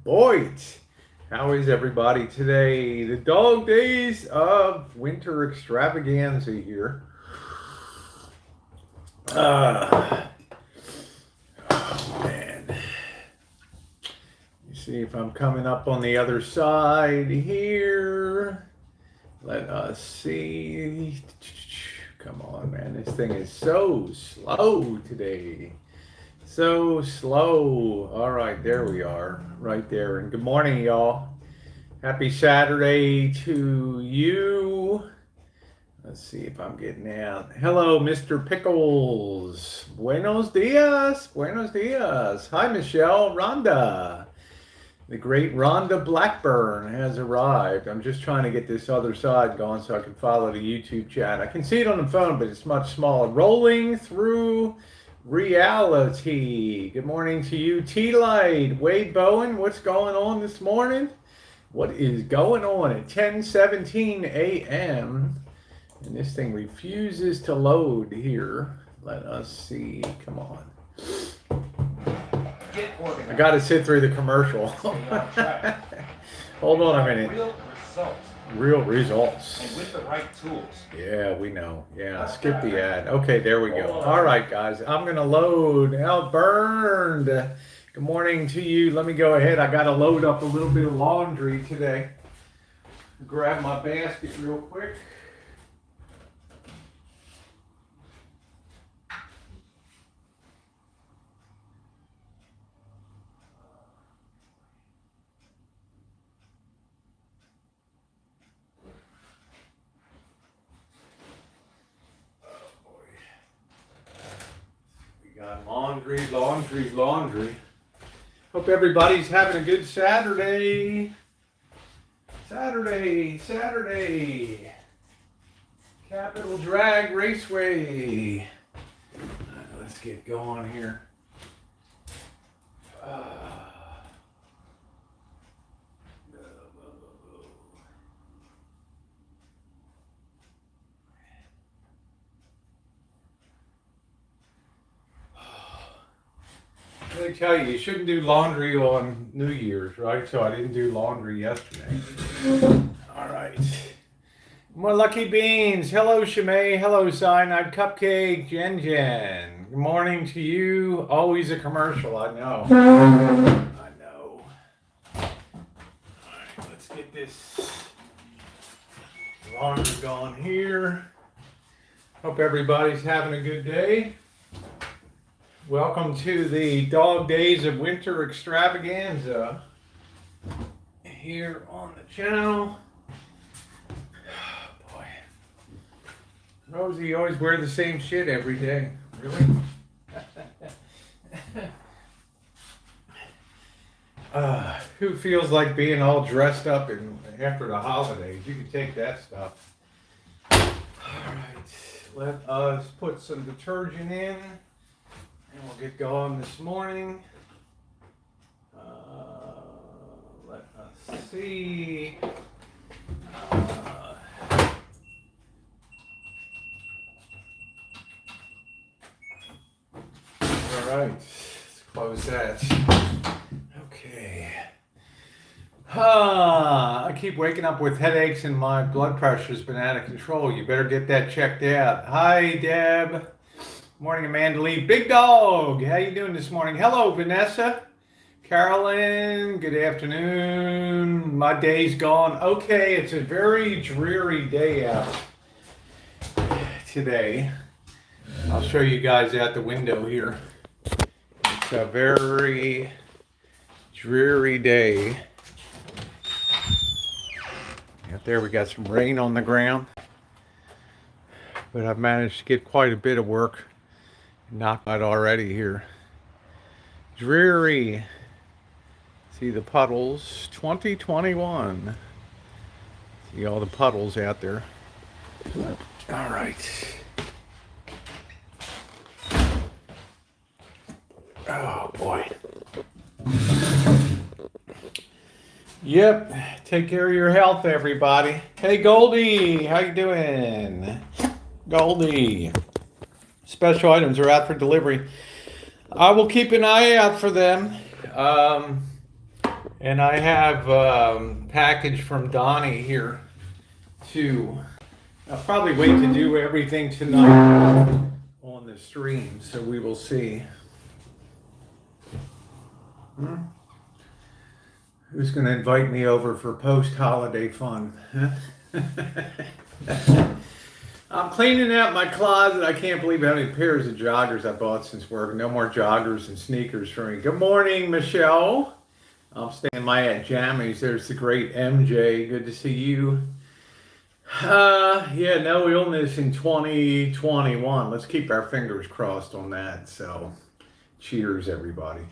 Boyd. How is everybody today? The dog days of winter extravaganza here. Oh man. You see if I'm coming up on the other side here. Let us see. Come on, man. This thing is so slow today. So slow. All right, there we are, right there. And good morning, y'all. Happy Saturday to you. Let's see if I'm getting out. Hello, Mr. Pickles. Buenos dias. Buenos dias. Hi, Michelle. Rhonda. The great Rhonda Blackburn has arrived. I'm just trying to get this other side going so I can follow the YouTube chat. I can see it on the phone, but it's much smaller. Rolling through reality. Good morning to you, T-Light. Wade Bowen, what's going on this morning? What is going on at 10:17 a.m.? And this thing refuses to load here. Let us see. Come on. I got to sit through the commercial. Hold on a minute. Real results. And with the right tools. Yeah, we know. Yeah, skip the ad. Okay, there we go. All right, guys. I'm going to load. Burned. Good morning to you. Let me go ahead. I got to load up a little bit of laundry today. Grab my basket real quick. Laundry. Hope everybody's having a good Saturday. Saturday. Capital Drag Raceway. Let's get going here. Let me tell you shouldn't do laundry on New Year's, right? So I didn't do laundry yesterday. All right. More lucky beans. Hello, Shimei. Hello, Cyanide Cupcake. Jen. Good morning to you. Always a commercial, I know. All right, let's get this laundry going here. Hope everybody's having a good day. Welcome to the Dog Days of Winter Extravaganza here on the channel. Oh boy. Rosie, you always wear the same shit every day. Really? Who feels like being all dressed up after the holidays? You can take that stuff. Alright, let us put some detergent in. And we'll get going this morning. Let us see. All right, let's close that. Okay. I keep waking up with headaches and my blood pressure's been out of control. You better get that checked out. Hi, Deb. Morning, Amanda Lee. Big Dog, how you doing this morning? Hello, Vanessa. Carolyn, good afternoon. My day's gone. Okay, it's a very dreary day out today. I'll show you guys out the window here. It's a very dreary day. Out there we got some rain on the ground. But I've managed to get quite a bit of work knocked out already here. Dreary. See the puddles. 2021. See all the puddles out there. All right. Oh boy. Yep. Take care of your health, everybody. Hey, Goldie. How you doing? Goldie. Special items are out for delivery. I will keep an eye out for them. And I have package from Donnie here too. I'll probably wait to do everything tonight on the stream, so we will see. Who's going to invite me over for post-holiday fun? I'm cleaning out my closet. I can't believe how many pairs of joggers I bought since work. No more joggers and sneakers for me. Good morning, Michelle. I'm staying my at jammies. There's the great MJ. Good to see you. Yeah, no illness in 2021. Let's keep our fingers crossed on that. So, cheers, everybody.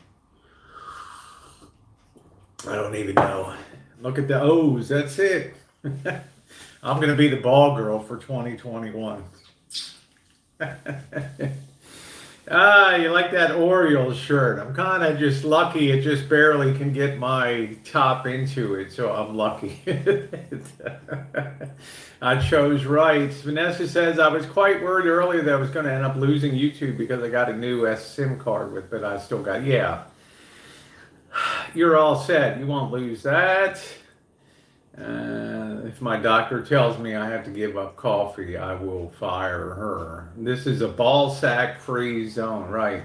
I don't even know. Look at the O's. That's it. I'm going to be the ball girl for 2021. You like that Orioles shirt? I'm kind of just lucky it just barely can get my top into it, so I'm lucky. I chose right. Vanessa says, I was quite worried earlier that I was going to end up losing YouTube because I got a new SIM card with, but I still got, yeah. You're all set. You won't lose that. If my doctor tells me I have to give up coffee, I will fire her. This is a ball sack free zone, right?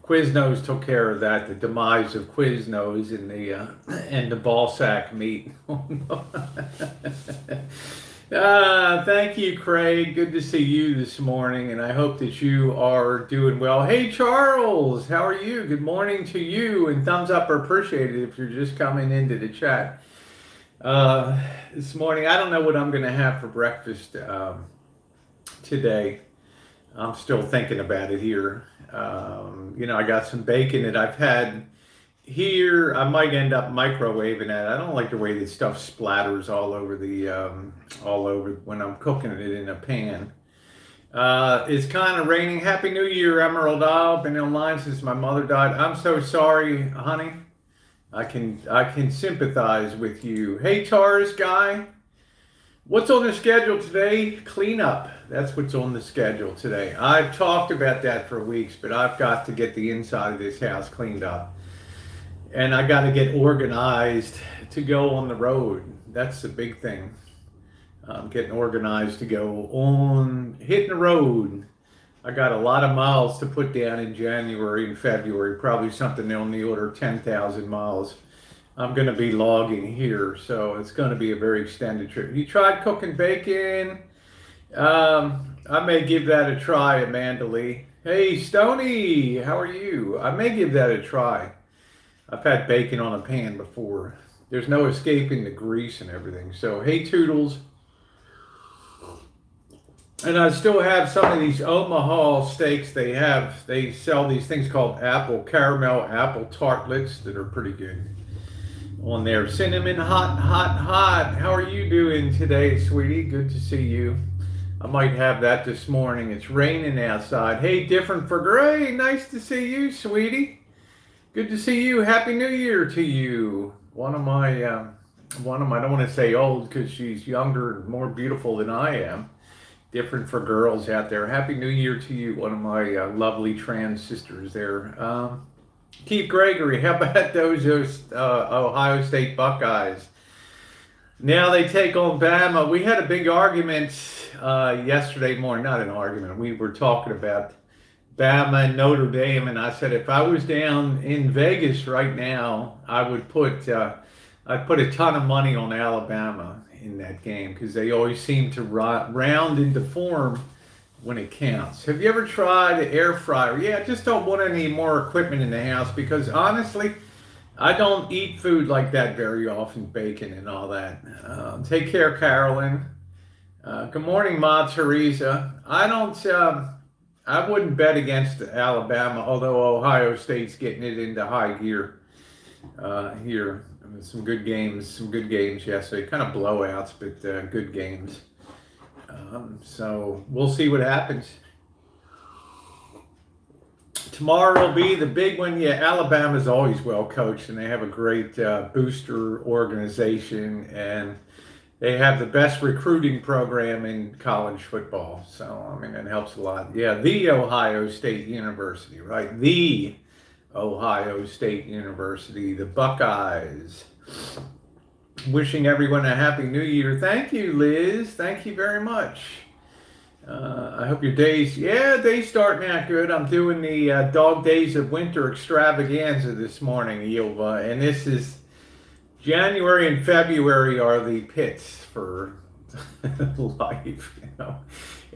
Quiznos took care of that. The demise of Quiznos and the ball sack meat. Thank you, Craig. Good to see you this morning, and I hope that you are doing well. Hey, Charles, how are you? Good morning to you, and thumbs up are appreciated if you're just coming into the chat. This morning, I don't know what I'm going to have for breakfast today. I'm still thinking about it here. I got some bacon that I've had here. I might end up microwaving it. I don't like the way this stuff splatters all over when I'm cooking it in a pan. It's kind of raining. Happy New Year, Emerald Isle. Been online since my mother died. I'm so sorry, honey. I can sympathize with you. Hey, Taurus guy. What's on the schedule today? Cleanup. That's what's on the schedule today. I've talked about that for weeks, but I've got to get the inside of this house cleaned up. And I got to get organized to go on the road. That's the big thing. Getting organized to go on, hitting the road. I got a lot of miles to put down in January and February, probably something on the order of 10,000 miles. I'm going to be logging here, so it's going to be a very extended trip. You tried cooking bacon? I may give that a try, Amanda Lee. Hey, Stony, how are you? I may give that a try. I've had bacon on a pan before. There's no escaping the grease and everything. So, hey, Toodles. And I still have some of these Omaha steaks. They sell these things called caramel apple tartlets that are pretty good on there. Cinnamon hot. How are you doing today, sweetie? Good to see you. I might have that this morning. It's raining outside. Hey, different for gray. Nice to see you, sweetie. Good to see you. Happy New Year to you. One of my, I don't want to say old because she's younger and more beautiful than I am. Different for girls out there. Happy New Year to you, one of my lovely trans sisters there. Keith Gregory, how about those Ohio State Buckeyes? Now they take on Bama. We had a big argument yesterday morning. Not an argument. We were talking about Bama and Notre Dame, and I said if I was down in Vegas right now, I would put I'd put a ton of money on Alabama in that game because they always seem to round into form when it counts. Have you ever tried an air fryer? Yeah, I just don't want any more equipment in the house because honestly, I don't eat food like that very often, bacon and all that. Take care, Carolyn. Good morning, Ma Teresa. I wouldn't bet against Alabama, although Ohio State's getting it into high gear here. Some good games yesterday. Kind of blowouts, but good games. So we'll see what happens. Tomorrow will be the big one. Yeah, Alabama's always well coached, and they have a great booster organization, and they have the best recruiting program in college football. So, I mean, it helps a lot. Yeah, the Ohio State University, right? The Ohio State University, the Buckeyes. Wishing everyone a happy new year. Thank you, Liz. Thank you very much. I hope your day's starting out good. I'm doing the Dog Days of Winter Extravaganza this morning, Yilva, and this is January and February are the pits for life.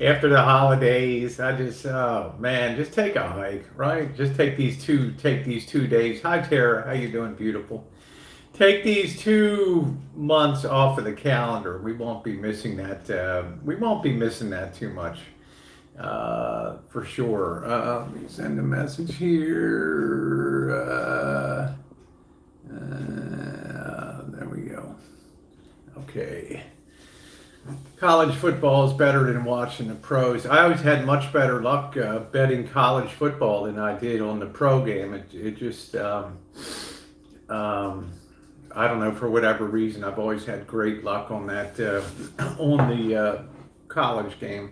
After the holidays, I just, oh man, just take a hike, right? Just take these 2 days. Hi, Tara. How you doing, beautiful? Take these 2 months off of the calendar. We won't be missing that. We won't be missing that too much, for sure. Let me send a message here. There we go. Okay. College football is better than watching the pros. I always had much better luck betting college football than I did on the pro game. It just, I don't know, for whatever reason, I've always had great luck on that, on the college game.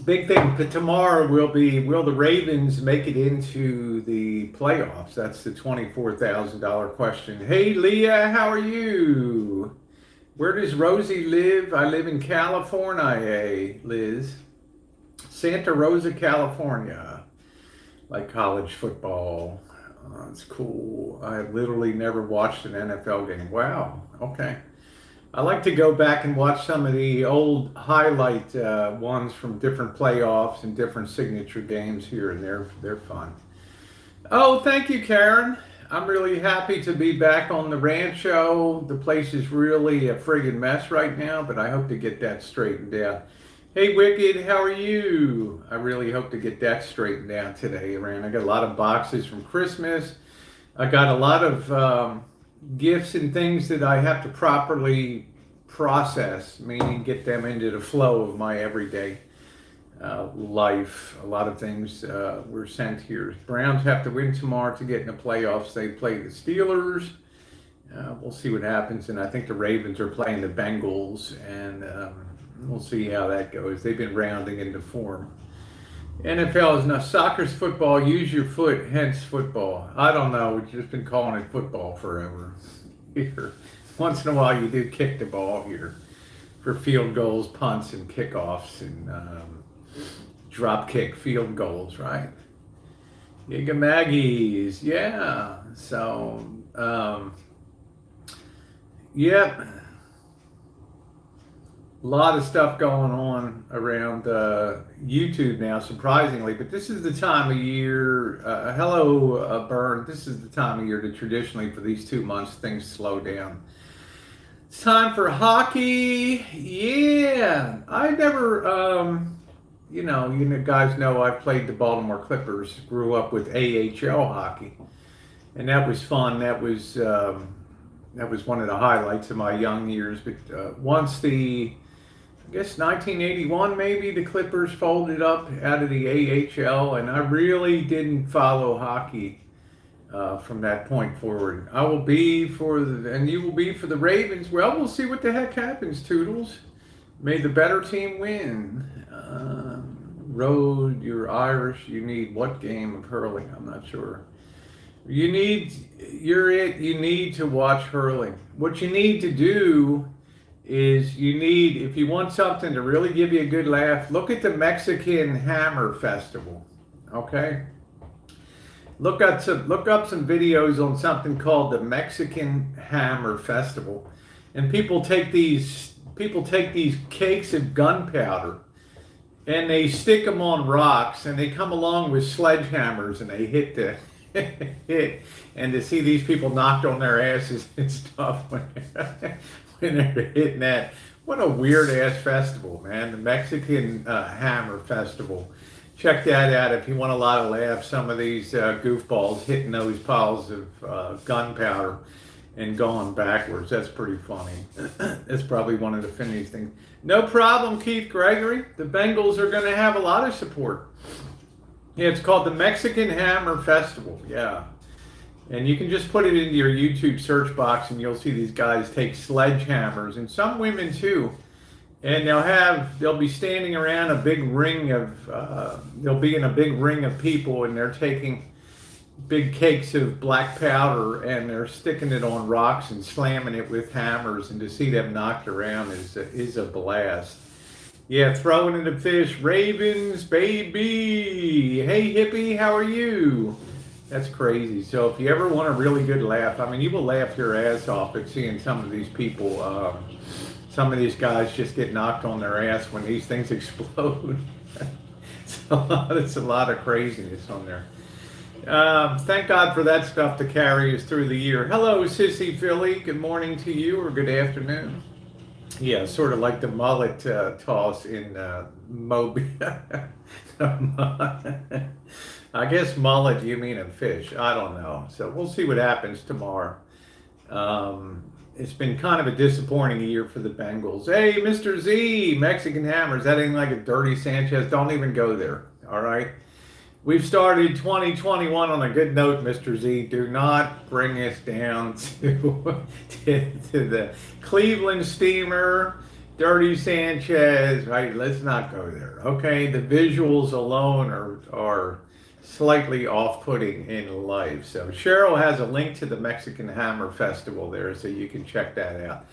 Big thing for tomorrow will the Ravens make it into the playoffs? That's the $24,000 question. Hey, Leah, how are you? Where does Rosie live? I live in California, Liz. Santa Rosa, California. Like college football. That's cool. I have literally never watched an NFL game. Wow. Okay. I like to go back and watch some of the old highlight ones from different playoffs and different signature games here and there. They're fun. Oh, thank you, Karen. I'm really happy to be back on the Rancho. The place is really a friggin' mess right now, but I hope to get that straightened out. Hey, Wicked, how are you? I really hope to get that straightened out today, Aaron. I got a lot of boxes from Christmas. I got a lot of gifts and things that I have to properly process, meaning get them into the flow of my everyday life. A lot of things were sent here. Browns have to win tomorrow to get in the playoffs. They play the Steelers. We'll see what happens, and I think the Ravens are playing the Bengals, and we'll see how that goes. They've been rounding into form. NFL is now soccer's football. Use your foot, hence football. I don't know. We've just been calling it football forever. Here, once in a while, you do kick the ball here for field goals, punts, and kickoffs, and drop kick field goals, right? Giga Maggies, yeah. So, yep. A lot of stuff going on around YouTube now, surprisingly, but this is the time of year, hello, Bern, this is the time of year that traditionally for these 2 months things slow down. It's time for hockey. Yeah, I never, you guys know I've played the Baltimore Clippers, grew up with AHL hockey, and that was fun. That was one of the highlights of my young years, but once I guess 1981 maybe, the Clippers folded up out of the AHL, and I really didn't follow hockey from that point forward. I will be and you will be for the Ravens. Well, we'll see what the heck happens, Toodles. May the better team win. Road, you're Irish. You need what game of hurling? I'm not sure. You need to watch hurling. What you need to do is if you want something to really give you a good laugh, look at the Mexican Hammer Festival, okay? Look up some videos on something called the Mexican Hammer Festival, and people take these cakes of gunpowder and they stick them on rocks, and they come along with sledgehammers and they hit and to see these people knocked on their asses and stuff when they're hitting that. What a weird ass festival, man. The Mexican Hammer Festival. Check that out if you want a lot of laughs. Some of these goofballs hitting those piles of gunpowder and going backwards. That's pretty funny. That's probably one of the funniest things. No problem, Keith Gregory. The Bengals are going to have a lot of support. Yeah, it's called the Mexican Hammer Festival. Yeah. And you can just put it into your YouTube search box and you'll see these guys take sledgehammers, and some women too, And they'll be standing around a big ring of, they'll be in a big ring of people, and they're taking big cakes of black powder and they're sticking it on rocks and slamming it with hammers, and to see them knocked around is a blast. Yeah, throwing in the fish, ravens, baby. Hey, hippie, how are you? That's crazy. So if you ever want a really good laugh, I mean, you will laugh your ass off at seeing some of these people, some of these guys just get knocked on their ass when these things explode. It's a lot of craziness on there. Thank God for that stuff to carry us through the year. Hello, Sissy Philly. Good morning to you, or good afternoon. Yeah, sort of like the mullet toss in Moby. I guess mullet, you mean a fish. I don't know. So we'll see what happens tomorrow. It's been kind of a disappointing year for the Bengals. Hey, Mr. Z, Mexican Hammers. That ain't like a dirty Sanchez. Don't even go there. All right. We've started 2021 on a good note, Mr. Z. Do not bring us down to the Cleveland Steamer, Dirty Sanchez. Right? Let's not go there. Okay. The visuals alone are slightly off-putting in life. So Cheryl has a link to the Mexican Hammer Festival there, so you can check that out.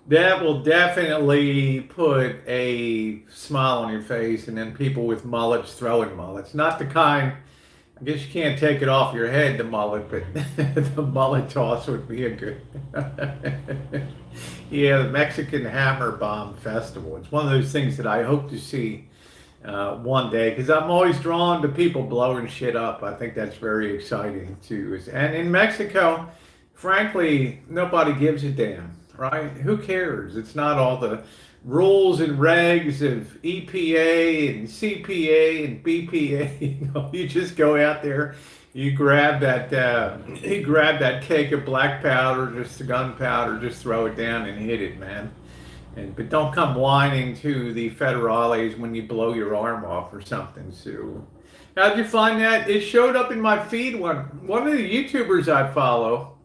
That will definitely put a smile on your face, and then people with mullets throwing mullets. Not the kind, I guess you can't take it off your head, the mullet, but the mullet toss would be a good. Yeah, the Mexican Hammer Bomb Festival. It's one of those things that I hope to see one day, because I'm always drawn to people blowing shit up. I think that's very exciting too. And in Mexico, frankly, nobody gives a damn, right? Who cares? It's not all the rules and regs of EPA and CPA and BPA. You know, you just go out there, you grab that cake of black powder, just the gunpowder, just throw it down and hit it, man. But don't come whining to the federales when you blow your arm off or something, Sue. How'd you find that? It showed up in my feed. One of the YouTubers I follow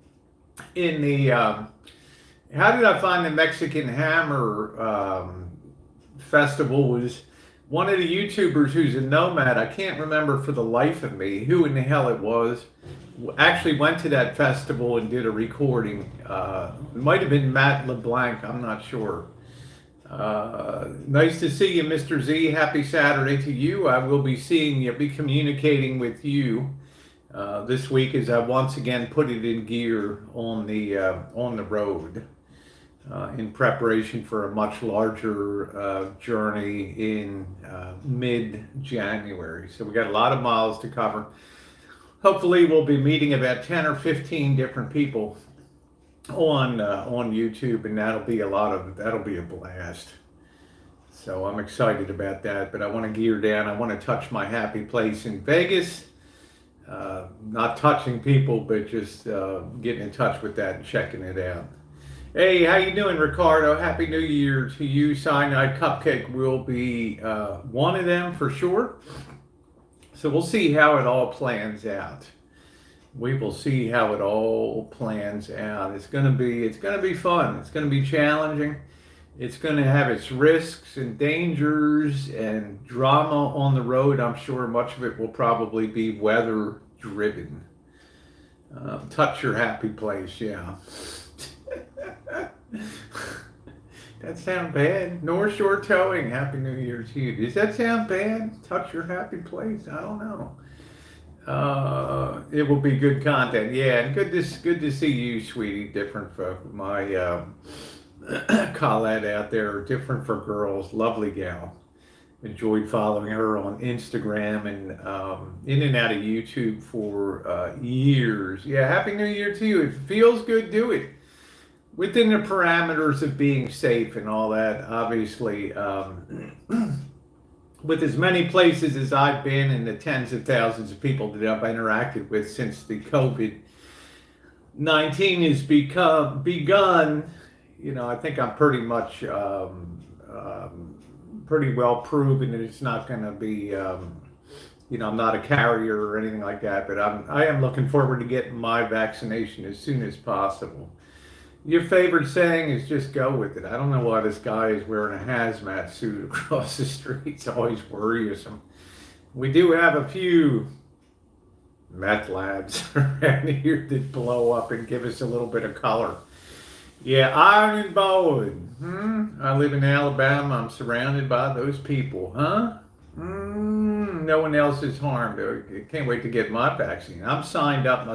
in the, how did I find the Mexican Hammer Festival was one of the YouTubers who's a nomad. I can't remember for the life of me who in the hell it was. Actually went to that festival and did a recording. It might have been Matt LeBlanc. I'm not sure. Nice to see you, Mr. Z. Happy Saturday to you. I will be seeing you, be communicating with you this week as I once again put it in gear on the road in preparation for a much larger journey in mid-January. So we got a lot of miles to cover. Hopefully we'll be meeting about 10 or 15 different people on YouTube, and that'll be a blast. So I'm excited about that, but I want to gear down. I want to touch my happy place in Vegas. Not touching people, but just getting in touch with that and checking it out. Hey, how you doing, Ricardo? Happy New Year to you. Cyanide Cupcake will be one of them for sure. So we'll see how it all plans out. We will see how it all plans out. It's gonna be fun. It's gonna be challenging. It's gonna have its risks and dangers and drama on the road. I'm sure much of it will probably be weather driven. Touch your happy place, yeah. That sound bad? North Shore Towing, Happy New Year to you. Does that sound bad? Touch your happy place? I don't know. It will be good content. Yeah, and good to see you, sweetie. Different for my Colette out there. Different for girls. Lovely gal. Enjoyed following her on Instagram and in and out of YouTube for years. Yeah, Happy New Year to you. If it feels good, do it. Within the parameters of being safe and all that, obviously, with as many places as I've been and the tens of thousands of people that I've interacted with since the COVID-19 has begun, you know, I think I'm pretty much pretty well proven that it's not going to be, you know, I'm not a carrier or anything like that, but I am looking forward to getting my vaccination as soon as possible. Your favorite saying is just go with it. I don't know why this guy is wearing a hazmat suit across the street. It's always worrisome. We do have a few meth labs around here that blow up and give us a little bit of color. Yeah, iron and bone. I live in Alabama. I'm surrounded by those people. Huh? No one else is harmed. I can't wait to get my vaccine. I'm signed up.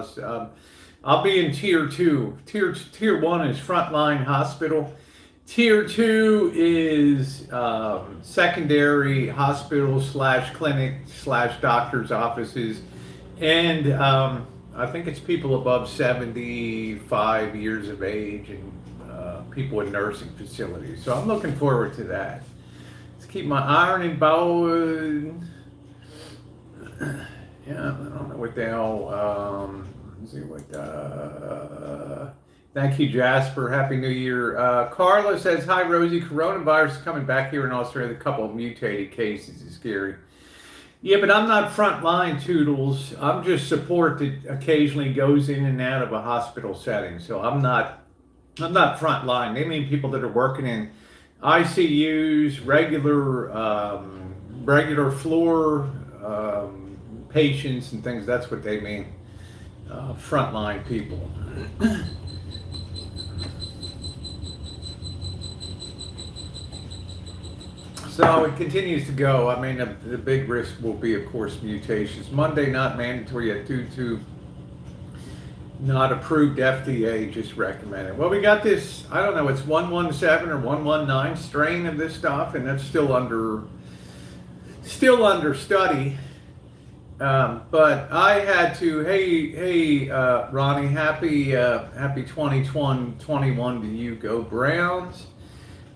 I'll be in tier 2. Tier 1 is frontline hospital. Tier 2 is secondary hospital / clinic / doctor's offices. And I think it's people above 75 years of age and people in nursing facilities. So I'm looking forward to that. Let's keep my iron and bone. Yeah, I don't know what the hell. Let's see what. Thank you, Jasper. Happy New Year. Carla says, "Hi, Rosie. Coronavirus is coming back here in Australia. A couple of mutated cases is scary." Yeah, but I'm not frontline, Toodles. I'm just support that occasionally goes in and out of a hospital setting. So I'm not frontline. They mean people that are working in ICUs, regular floor patients and things. That's what they mean. Frontline people. So it continues to go. I mean, the big risk will be, of course, mutations. Monday, not mandatory yet due to not approved FDA, just recommended. Well, we got this, I don't know, it's 117 or 119 strain of this stuff, and that's still under study. But I had to, hey, Ronnie, happy 2021 to you, go Browns.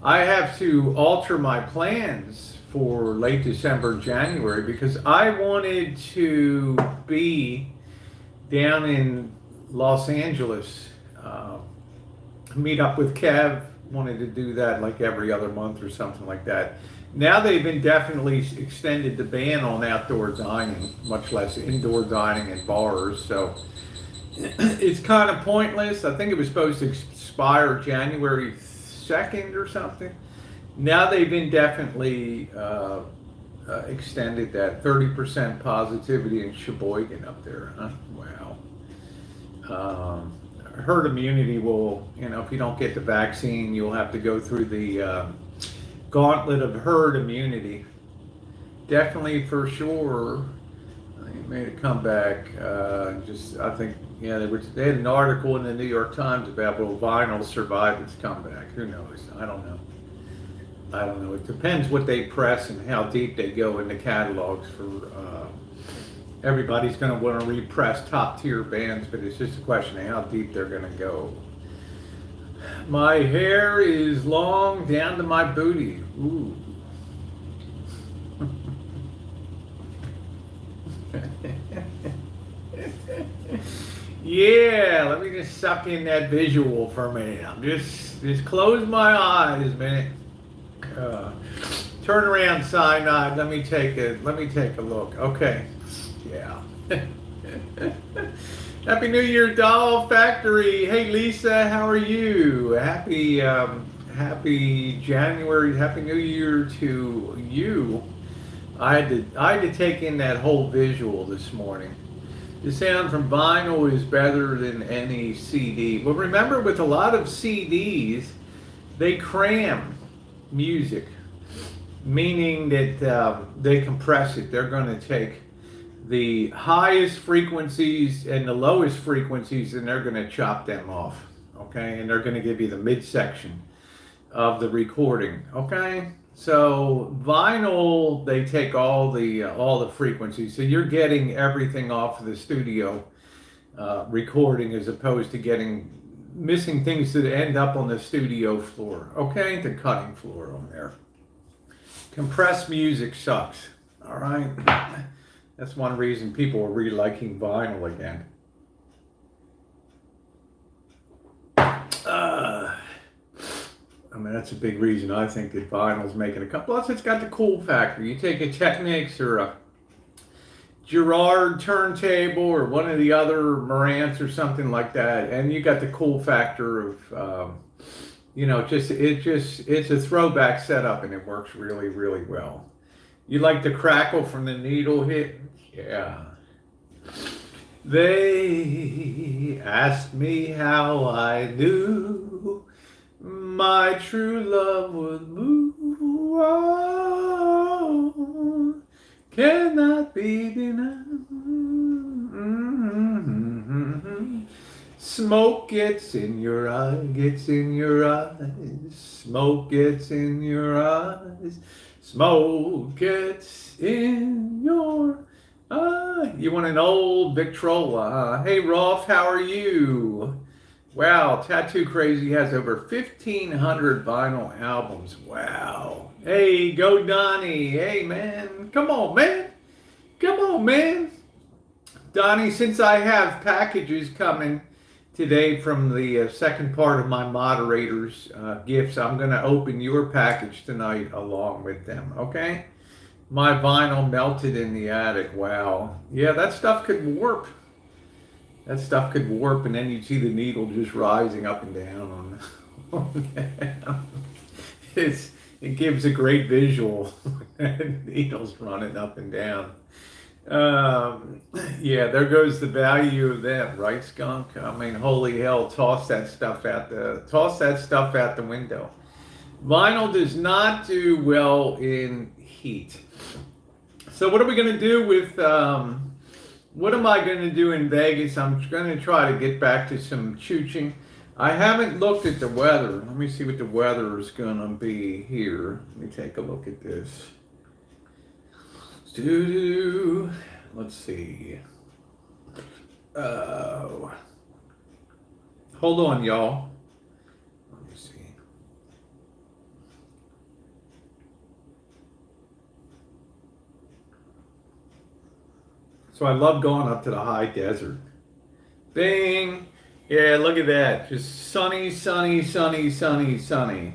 I have to alter my plans for late December, January, because I wanted to be down in Los Angeles, meet up with Kev, wanted to do that like every other month or something like that. Now they've indefinitely extended the ban on outdoor dining, much less indoor dining in bars, so it's kind of pointless. I think it was supposed to expire January 2nd or something. Now they've indefinitely extended that. 30% positivity in Sheboygan up there, huh? Wow. Herd immunity will, if you don't get the vaccine, you'll have to go through the gauntlet of herd immunity. Definitely, for sure. He made a comeback. I think, they had an article in the New York Times about will vinyl survive its comeback. Who knows? I don't know. It depends what they press and how deep they go in the catalogs for. Everybody's going to want to repress top tier bands, but it's just a question of how deep they're going to go. My hair is long down to my booty. Ooh. Yeah, let me just suck in that visual for a minute. I'm just close my eyes a minute. Turn around, cyanide. Let me take a look. Okay. Yeah. Happy New Year, Doll Factory. Hey, Lisa, how are you? Happy January. Happy New Year to you. I had to take in that whole visual this morning. The sound from vinyl is better than any CD. Well, remember, with a lot of CDs, they cram music, meaning that they compress it. They're going to take the highest frequencies and the lowest frequencies, and they're going to chop them off, okay? And they're going to give you the midsection of the recording, okay? So vinyl, they take all the frequencies, so you're getting everything off of the studio recording, as opposed to missing things that end up on the studio floor, okay? The cutting floor on there. Compressed music sucks, all right? That's one reason people are really liking vinyl again. That's a big reason I think that vinyl's making a couple. Plus, it's got the cool factor. You take a Technics or a Girard turntable or one of the other Marantz or something like that, and you got the cool factor of, it's a throwback setup and it works really, really well. You like the crackle from the needle hit? Yeah. They asked me how I knew my true love would move on, cannot be denied. Smoke gets in your eye, gets in your eyes. Smoke gets in your eyes. Smoke gets in your eyes. You want an old Victrola, huh? Hey, Rolf, how are you? Wow, Tattoo Crazy has over 1,500 vinyl albums. Wow. Hey, go Donnie. Hey, man. Come on, man. Come on, man. Donnie, since I have packages coming today from the second part of my moderators' gifts, I'm going to open your package tonight along with them, okay? My vinyl melted in the attic. Wow. Yeah, that stuff could warp. That stuff could warp, and then you'd see the needle just rising up and down on it gives a great visual. Needles running up and down. Yeah, there goes the value of that, right, Skunk? I mean, holy hell, toss that stuff out the window. Vinyl does not do well in heat. So what are we going to do with what am I going to do in Vegas? I'm going to try to get back to some chooching. I haven't looked at the weather. Let me see what the weather is going to be here. Let me take a look at this. Let's see. Hold on, y'all. Let me see. So I love going up to the high desert. Bing! Yeah, look at that. Just sunny, sunny, sunny, sunny, sunny.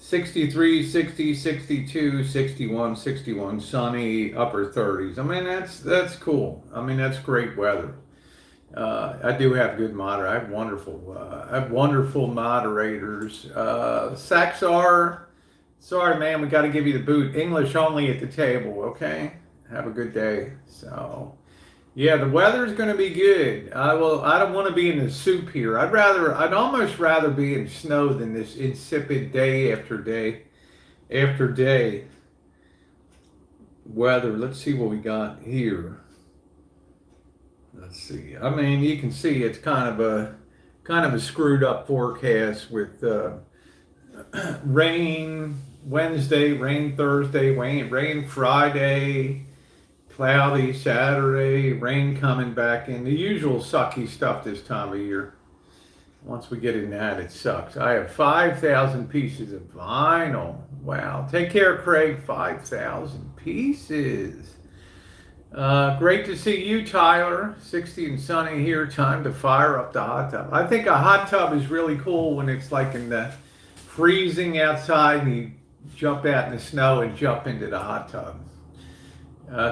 63, 60, 62, 61, 61, sunny, upper 30s. I mean, that's cool. I mean, that's great weather. I do have good I have wonderful moderators. Saxar, sorry, man, we got to give you the boot. English only at the table, okay? Have a good day. So, yeah, the weather's going to be good. I don't want to be in the soup here. I'd almost rather be in snow than this insipid day after day after day weather. Let's see what we got here. Let's see. I mean, you can see it's kind of a screwed up forecast with rain Wednesday, rain Thursday, rain Friday, cloudy Saturday, rain coming back in. The usual sucky stuff this time of year. Once we get in that, it sucks. I have 5,000 pieces of vinyl. Wow. Take care, Craig. 5,000 pieces. Great to see you, Tyler. 60 and sunny here. Time to fire up the hot tub. I think a hot tub is really cool when it's like in the freezing outside and you jump out in the snow and jump into the hot tub.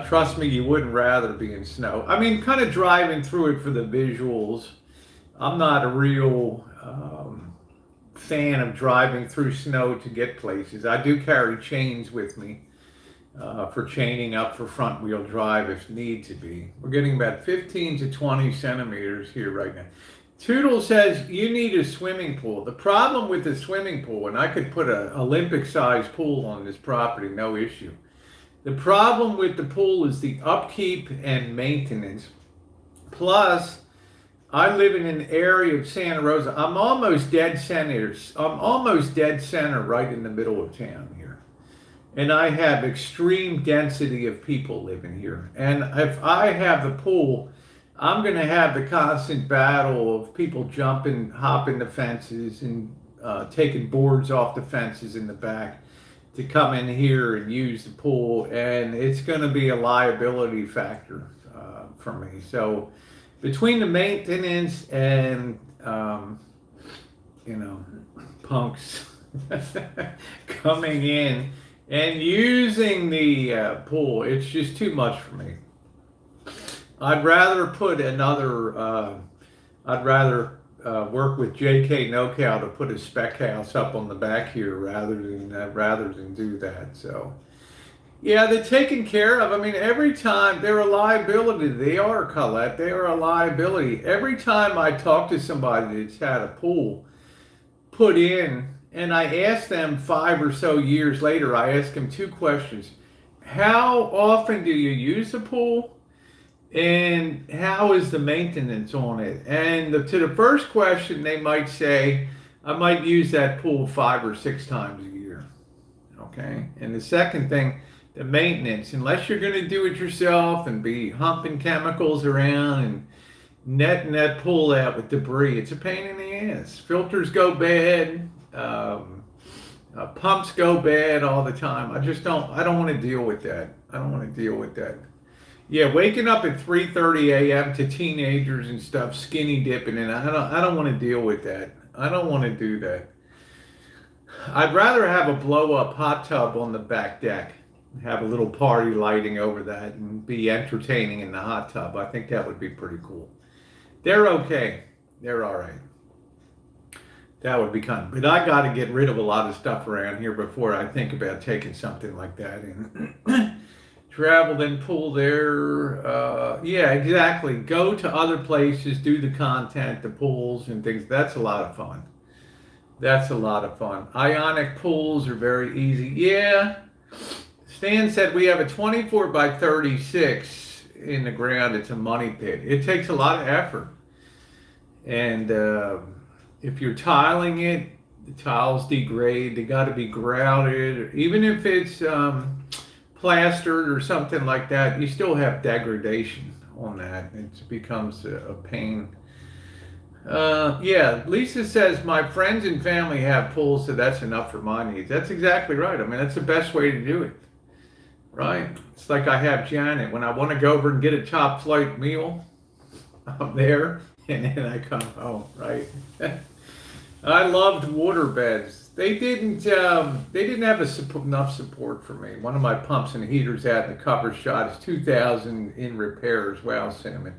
Trust me, you wouldn't rather be in snow. I mean, kind of driving through it for the visuals. I'm not a real fan of driving through snow to get places. I do carry chains with me for chaining up for front wheel drive if need to be. We're getting about 15 to 20 centimeters here right now. Toodle says you need a swimming pool. The problem with the swimming pool, and I could put an Olympic-sized pool on this property, no issue. The problem with the pool is the upkeep and maintenance. Plus, I live in an area of Santa Rosa. I'm almost dead center right in the middle of town here. And I have extreme density of people living here. And if I have the pool, I'm going to have the constant battle of people jumping, hopping the fences and taking boards off the fences in the back to come in here and use the pool. And it's going to be a liability factor for me. So between the maintenance and, punks coming in and using the pool, it's just too much for me. I'd rather put another. I'd rather work with J.K. NoCal to put a spec house up on the back here rather than do that. So yeah, they're taken care of. I mean, every time they're a liability. They are, Colette. They are a liability. Every time I talk to somebody that's had a pool put in, and I ask them 5 or so years later, I ask them two questions. How often do you use the pool? And how is the maintenance on it? And to the first question, they might say, I might use that pool 5 or 6 times a year. Okay. And the second thing, the maintenance, unless you're going to do it yourself and be humping chemicals around and netting that pool out with debris, it's a pain in the ass. Filters go bad. Pumps go bad all the time. I don't want to deal with that. I don't want to deal with that. Yeah, waking up at 3:30 a.m. to teenagers and stuff, skinny dipping, and I don't want to deal with that. I don't want to do that. I'd rather have a blow up hot tub on the back deck, have a little party lighting over that, and be entertaining in the hot tub. I think that would be pretty cool. They're okay. They're all right. That would be kind of, but I got to get rid of a lot of stuff around here before I think about taking something like that in. Travel, then pool there. Yeah, exactly. Go to other places, do the content, the pools and things. That's a lot of fun. That's a lot of fun. Ionic pools are very easy. Yeah. Stan said we have a 24 by 36 in the ground. It's a money pit. It takes a lot of effort. And if you're tiling it, the tiles degrade. They got to be grouted. Even if it's plastered or something like that, you still have degradation on that. It becomes a pain. Yeah, Lisa says my friends and family have pools, so that's enough for my needs. That's exactly right. I mean, that's the best way to do it, right? It's like I have Janet. When I want to go over and get a top flight meal, I'm there, and then I come home, right? I loved water beds. They didn't have enough support for me. One of my pumps and heaters out in the cover shot is 2,000 in repairs. Wow, Cinnamon.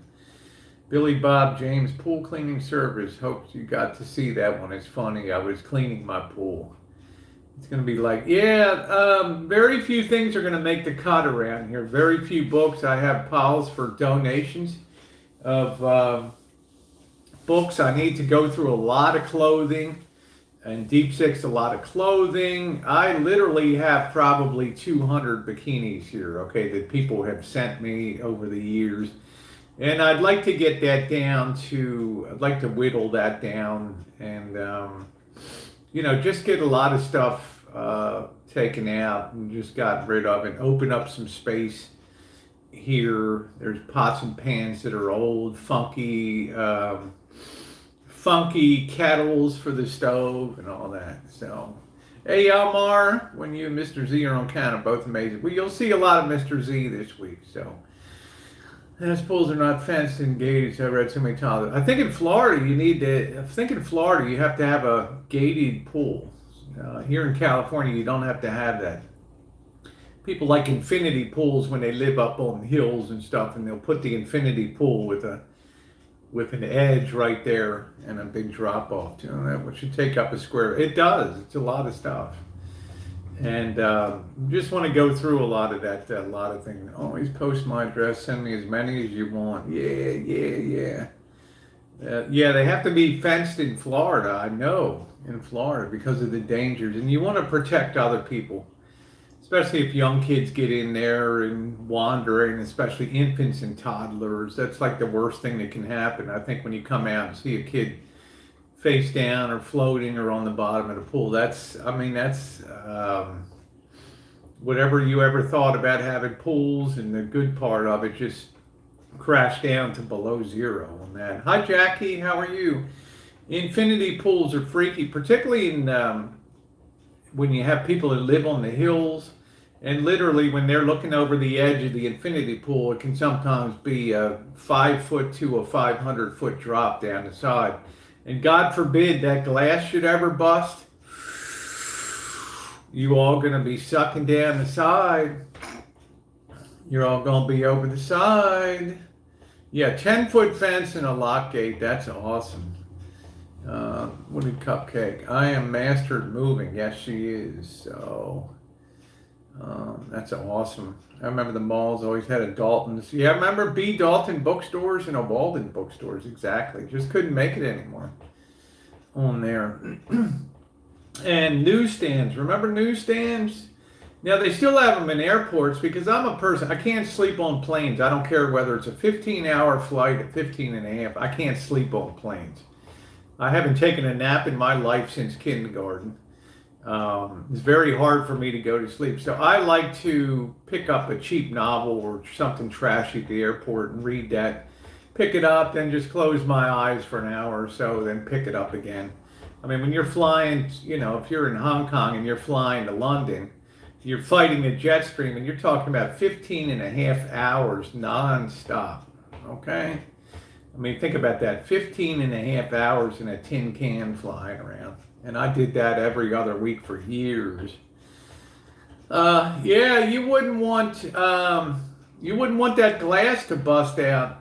Billy Bob James pool cleaning service. Hope you got to see that one. It's funny. I was cleaning my pool. It's going to be like, yeah, very few things are going to make the cut around here. Very few books. I have piles for donations of books. I need to go through a lot of clothing. And Deep Six, a lot of clothing. I literally have probably 200 bikinis here, okay, that people have sent me over the years. And I'd like to get that down to, I'd like to whittle that down and, just get a lot of stuff taken out and just got rid of and open up some space here. There's pots and pans that are old, funky kettles for the stove and all that. So, hey, Almar, when you and Mr. Z are on camera, both amazing. Well, you'll see a lot of Mr. Z this week, so. Those pools are not fenced and gated. I've read so many times. I think in Florida you have to have a gated pool. Here in California, you don't have to have that. People like infinity pools when they live up on hills and stuff, and they'll put the infinity pool with an edge right there and a big drop off. That should take up a square. It does. It's a lot of stuff. And just want to go through a lot of that, a lot of things. Always post my address. Send me as many as you want. Yeah. Yeah, they have to be fenced in Florida. I know, in Florida, because of the dangers. And you want to protect other people, especially if young kids get in there and wander, and especially infants and toddlers. That's like the worst thing that can happen. I think when you come out and see a kid face down or floating or on the bottom of the pool, that's whatever you ever thought about having pools and the good part of it just crashed down to below zero on that. Hi Jackie, how are you? Infinity pools are freaky, particularly in when you have people that live on the hills, and literally when they're looking over the edge of the infinity pool, it can sometimes be a 5 foot to a 500-foot drop down the side. And God forbid that glass should ever bust. You all going to be sucking down the side. You're all going to be over the side. Yeah, 10-foot fence and a lock gate. That's awesome. What did Cupcake? I am master at moving. Yes, she is. So that's awesome. I remember the malls always had a Dalton's. Yeah, I remember B. Dalton bookstores and a Walden bookstores. Exactly. Just couldn't make it anymore on there. And newsstands. Remember newsstands? Now they still have them in airports because I'm a person, I can't sleep on planes. I don't care whether it's a 15-hour flight, a 15 and a half. I can't sleep on planes. I haven't taken a nap in my life since kindergarten. It's very hard for me to go to sleep. So I like to pick up a cheap novel or something trashy at the airport and read that. Pick it up, then just close my eyes for an hour or so, then pick it up again. I mean, when you're flying, you know, if you're in Hong Kong and you're flying to London, you're fighting the jet stream and you're talking about 15 and a half hours nonstop, okay? I mean, think about that, 15 and a half hours in a tin can flying around. And I did that every other week for years. Yeah, you wouldn't want that glass to bust out.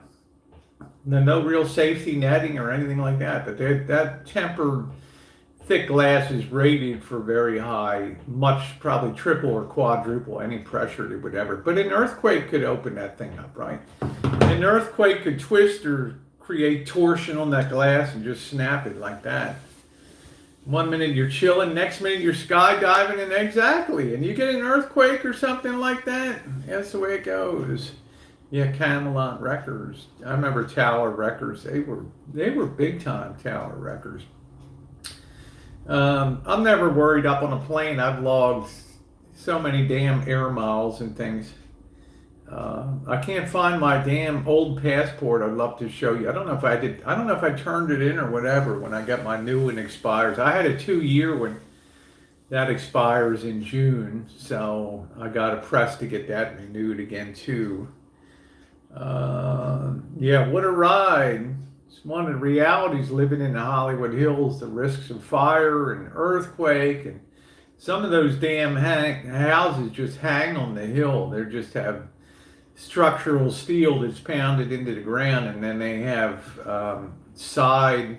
No real safety netting or anything like that. But that tempered thick glass is rated for very high, much probably triple or quadruple any pressure it would ever. But an earthquake could open that thing up, right? An earthquake could twist or create torsion on that glass and just snap it like that. One minute you're chilling, next minute you're skydiving, and exactly. And you get an earthquake or something like that. That's the way it goes. Yeah, Camelot Wreckers. I remember Tower Wreckers. They were big time Tower Wreckers. I'm never worried up on a plane. I've logged so many damn air miles and things. I can't find my damn old passport. I'd love to show you. I don't know if I did. I don't know if I turned it in or whatever when I got my new one expires. I had a 2-year one that expires in June, so I got a press to get that renewed again too. Yeah, what a ride. It's one of the realities living in the Hollywood Hills, the risks of fire and earthquake, and some of those damn houses just hang on the hill. They just have structural steel that's pounded into the ground, and then they have side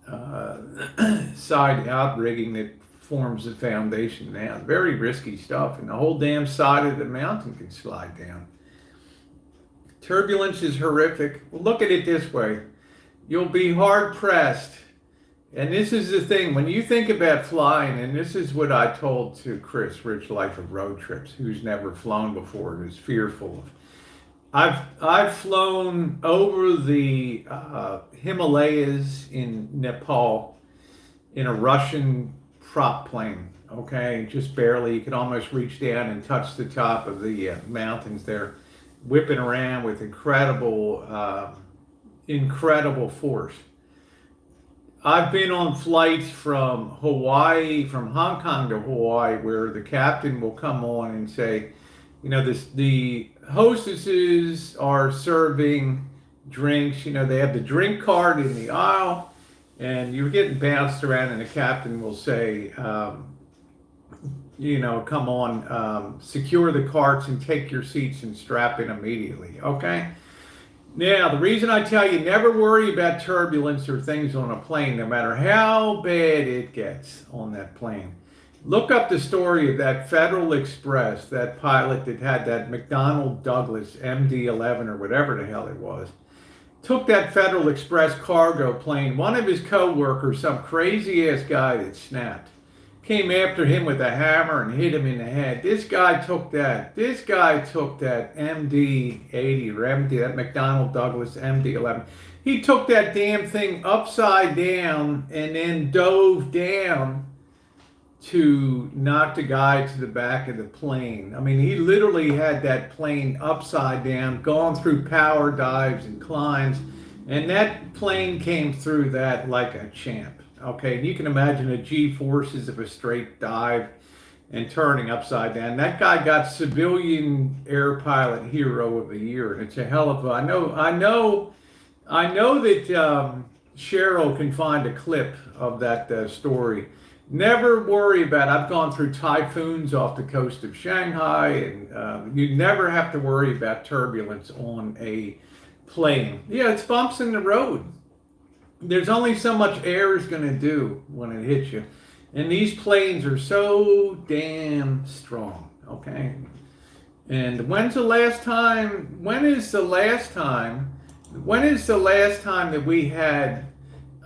outrigging that forms the foundation down. Very risky stuff, and the whole damn side of the mountain can slide down. Turbulence is horrific. Well, look at it this way. You'll be hard pressed. And this is the thing, when you think about flying, and this is what I told to Chris, Rich Life of Road Trips, who's never flown before and is fearful of. I've flown over the Himalayas in Nepal in a Russian prop plane, okay? Just barely. You could almost reach down and touch the top of the mountains there, whipping around with incredible force. I've been on flights from Hawaii, from Hong Kong to Hawaii, where the captain will come on and say, you know, the hostesses are serving drinks. You know, they have the drink cart in the aisle, and you're getting bounced around, and the captain will say, you know, come on, secure the carts and take your seats and strap in immediately, okay? Now, the reason I tell you never worry about turbulence or things on a plane, no matter how bad it gets on that plane. Look up the story of that Federal Express, that pilot that had that McDonnell Douglas MD-11 or whatever the hell it was. Took that Federal Express cargo plane, one of his co-workers, some crazy-ass guy that snapped, came after him with a hammer and hit him in the head. This guy took that MD-80 or MD, that McDonnell Douglas MD-11. He took that damn thing upside down and then dove down to knock the guy to the back of the plane. I mean, he literally had that plane upside down, gone through power dives and climbs, and that plane came through that like a champ. Okay, and you can imagine the G-forces of a straight dive and turning upside down. That guy got Civilian Air Pilot Hero of the Year, and it's a hell of a. I know that Cheryl can find a clip of that story. Never worry about it. I've gone through typhoons off the coast of Shanghai, and you never have to worry about turbulence on a plane. Yeah, it's bumps in the road. There's only so much air is going to do when it hits you. And these planes are so damn strong, okay? And when is the last time that we had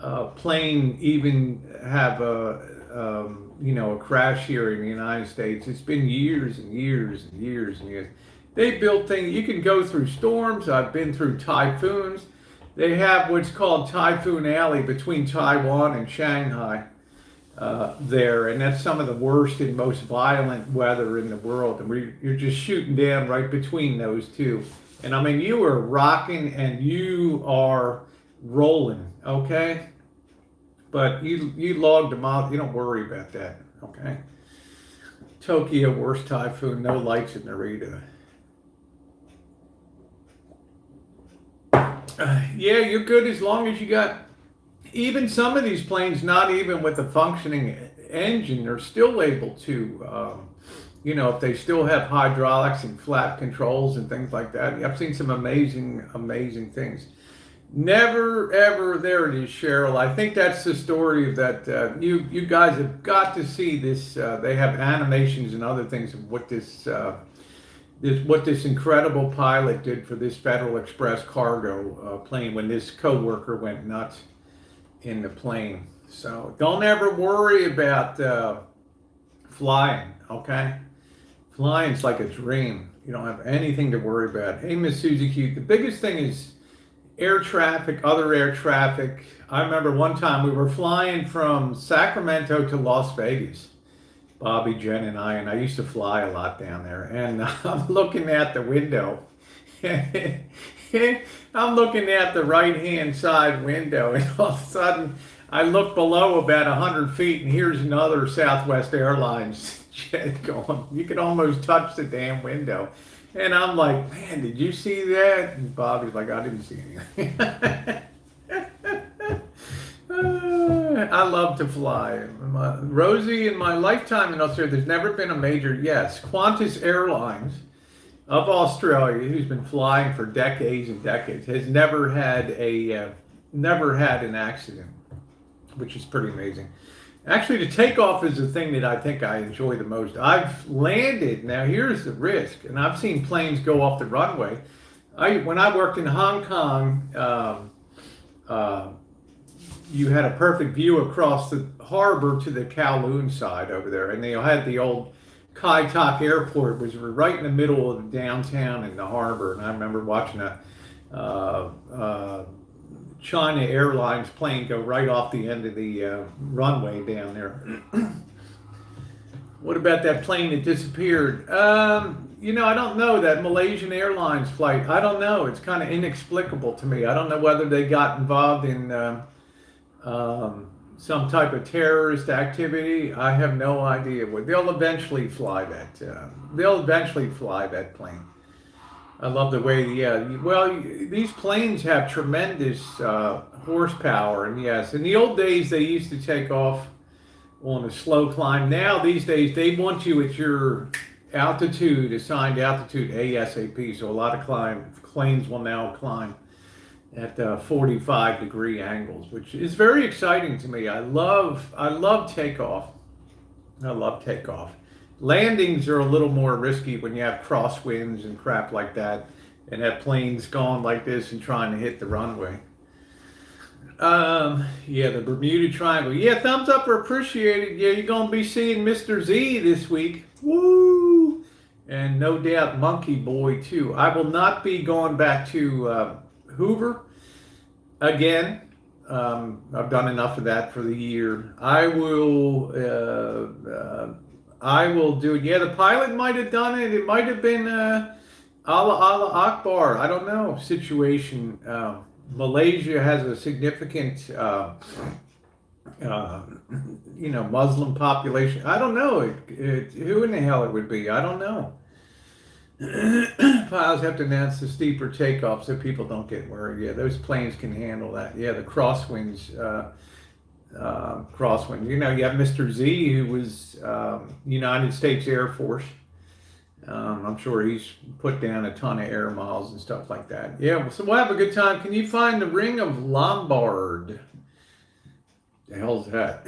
a plane even have a crash here in the United States? It's been years and years and years and years. They built things, you can go through storms. I've been through typhoons. They have what's called Typhoon Alley between Taiwan and Shanghai there, and that's some of the worst and most violent weather in the world. And you're just shooting down right between those two. And I mean, you are rocking and you are rolling, okay? But you logged them out. You don't worry about that, okay? Tokyo, worst typhoon, no lights in Narita. Yeah, you're good as long as you got, even some of these planes, not even with a functioning engine, they're still able to, if they still have hydraulics and flap controls and things like that. I've seen some amazing, amazing things. Never, ever, there it is, Cheryl. I think that's the story that you guys have got to see this. They have animations and other things of what this incredible pilot did for this Federal Express cargo plane when this co-worker went nuts in the plane. So don't ever worry about flying, okay? Flying's like a dream. You don't have anything to worry about. Hey, Miss Susie Q, the biggest thing is air traffic, other air traffic. I remember one time we were flying from Sacramento to Las Vegas. Bobby, Jen, and I used to fly a lot down there. And I'm looking at the window. I'm looking at the right-hand side window, and all of a sudden, I look below about 100 feet, and here's another Southwest Airlines jet going. You could almost touch the damn window. And I'm like, man, did you see that? And Bobby's like, I didn't see anything. I love to fly. Rosie, in my lifetime in Australia, there's never been a major, yes, Qantas Airlines of Australia, who's been flying for decades and decades, has never had an accident, which is pretty amazing. Actually, the takeoff is the thing that I think I enjoy the most. I've landed, now here's the risk, and I've seen planes go off the runway. When I worked in Hong Kong, you had a perfect view across the harbor to the Kowloon side over there, and they had the old Kai Tak Airport, which was right in the middle of the downtown in the harbor. And I remember watching a China Airlines plane go right off the end of the runway down there. What about that plane that disappeared? I don't know. That Malaysian Airlines flight, I don't know. It's kind of inexplicable to me. I don't know whether they got involved in some type of terrorist activity. I have no idea. They'll eventually fly that. They'll eventually fly that plane. I love the way, these planes have tremendous horsepower, and yes, in the old days they used to take off on a slow climb. Now these days they want you at your altitude, assigned altitude ASAP. So a lot of planes will now climb at 45-degree angles, which is very exciting to me. I love takeoff. I love takeoff. Landings are a little more risky when you have crosswinds and crap like that, and have planes going like this and trying to hit the runway. The Bermuda Triangle. Yeah, thumbs up are appreciated. Yeah, you're gonna be seeing Mr. Z this week. Woo! And no doubt Monkey Boy too. I will not be going back to Hoover again. I've done enough of that for the year. I will do it. Yeah, the pilot might have done it. It might have been Allah Akbar. I don't know. Situation. Malaysia has a significant, Muslim population. I don't know. Who in the hell it would be? I don't know. Pilots have to announce the steeper takeoff so people don't get worried. Yeah, those planes can handle that. Yeah, the crosswinds. You have Mr. Z, who was United States Air Force. I'm sure he's put down a ton of air miles and stuff like that. Yeah, so we'll have a good time. Can you find the Ring of Lombard? The hell's that?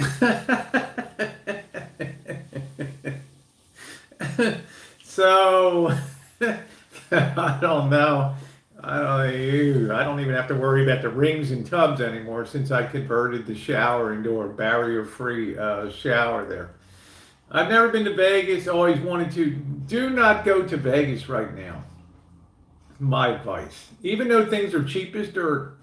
So I don't know. I don't even have to worry about the rings and tubs anymore since I converted the shower into a barrier-free shower there. I've never been to Vegas. Always wanted to. Do not go to Vegas right now. My advice. Even though things are cheap as dirt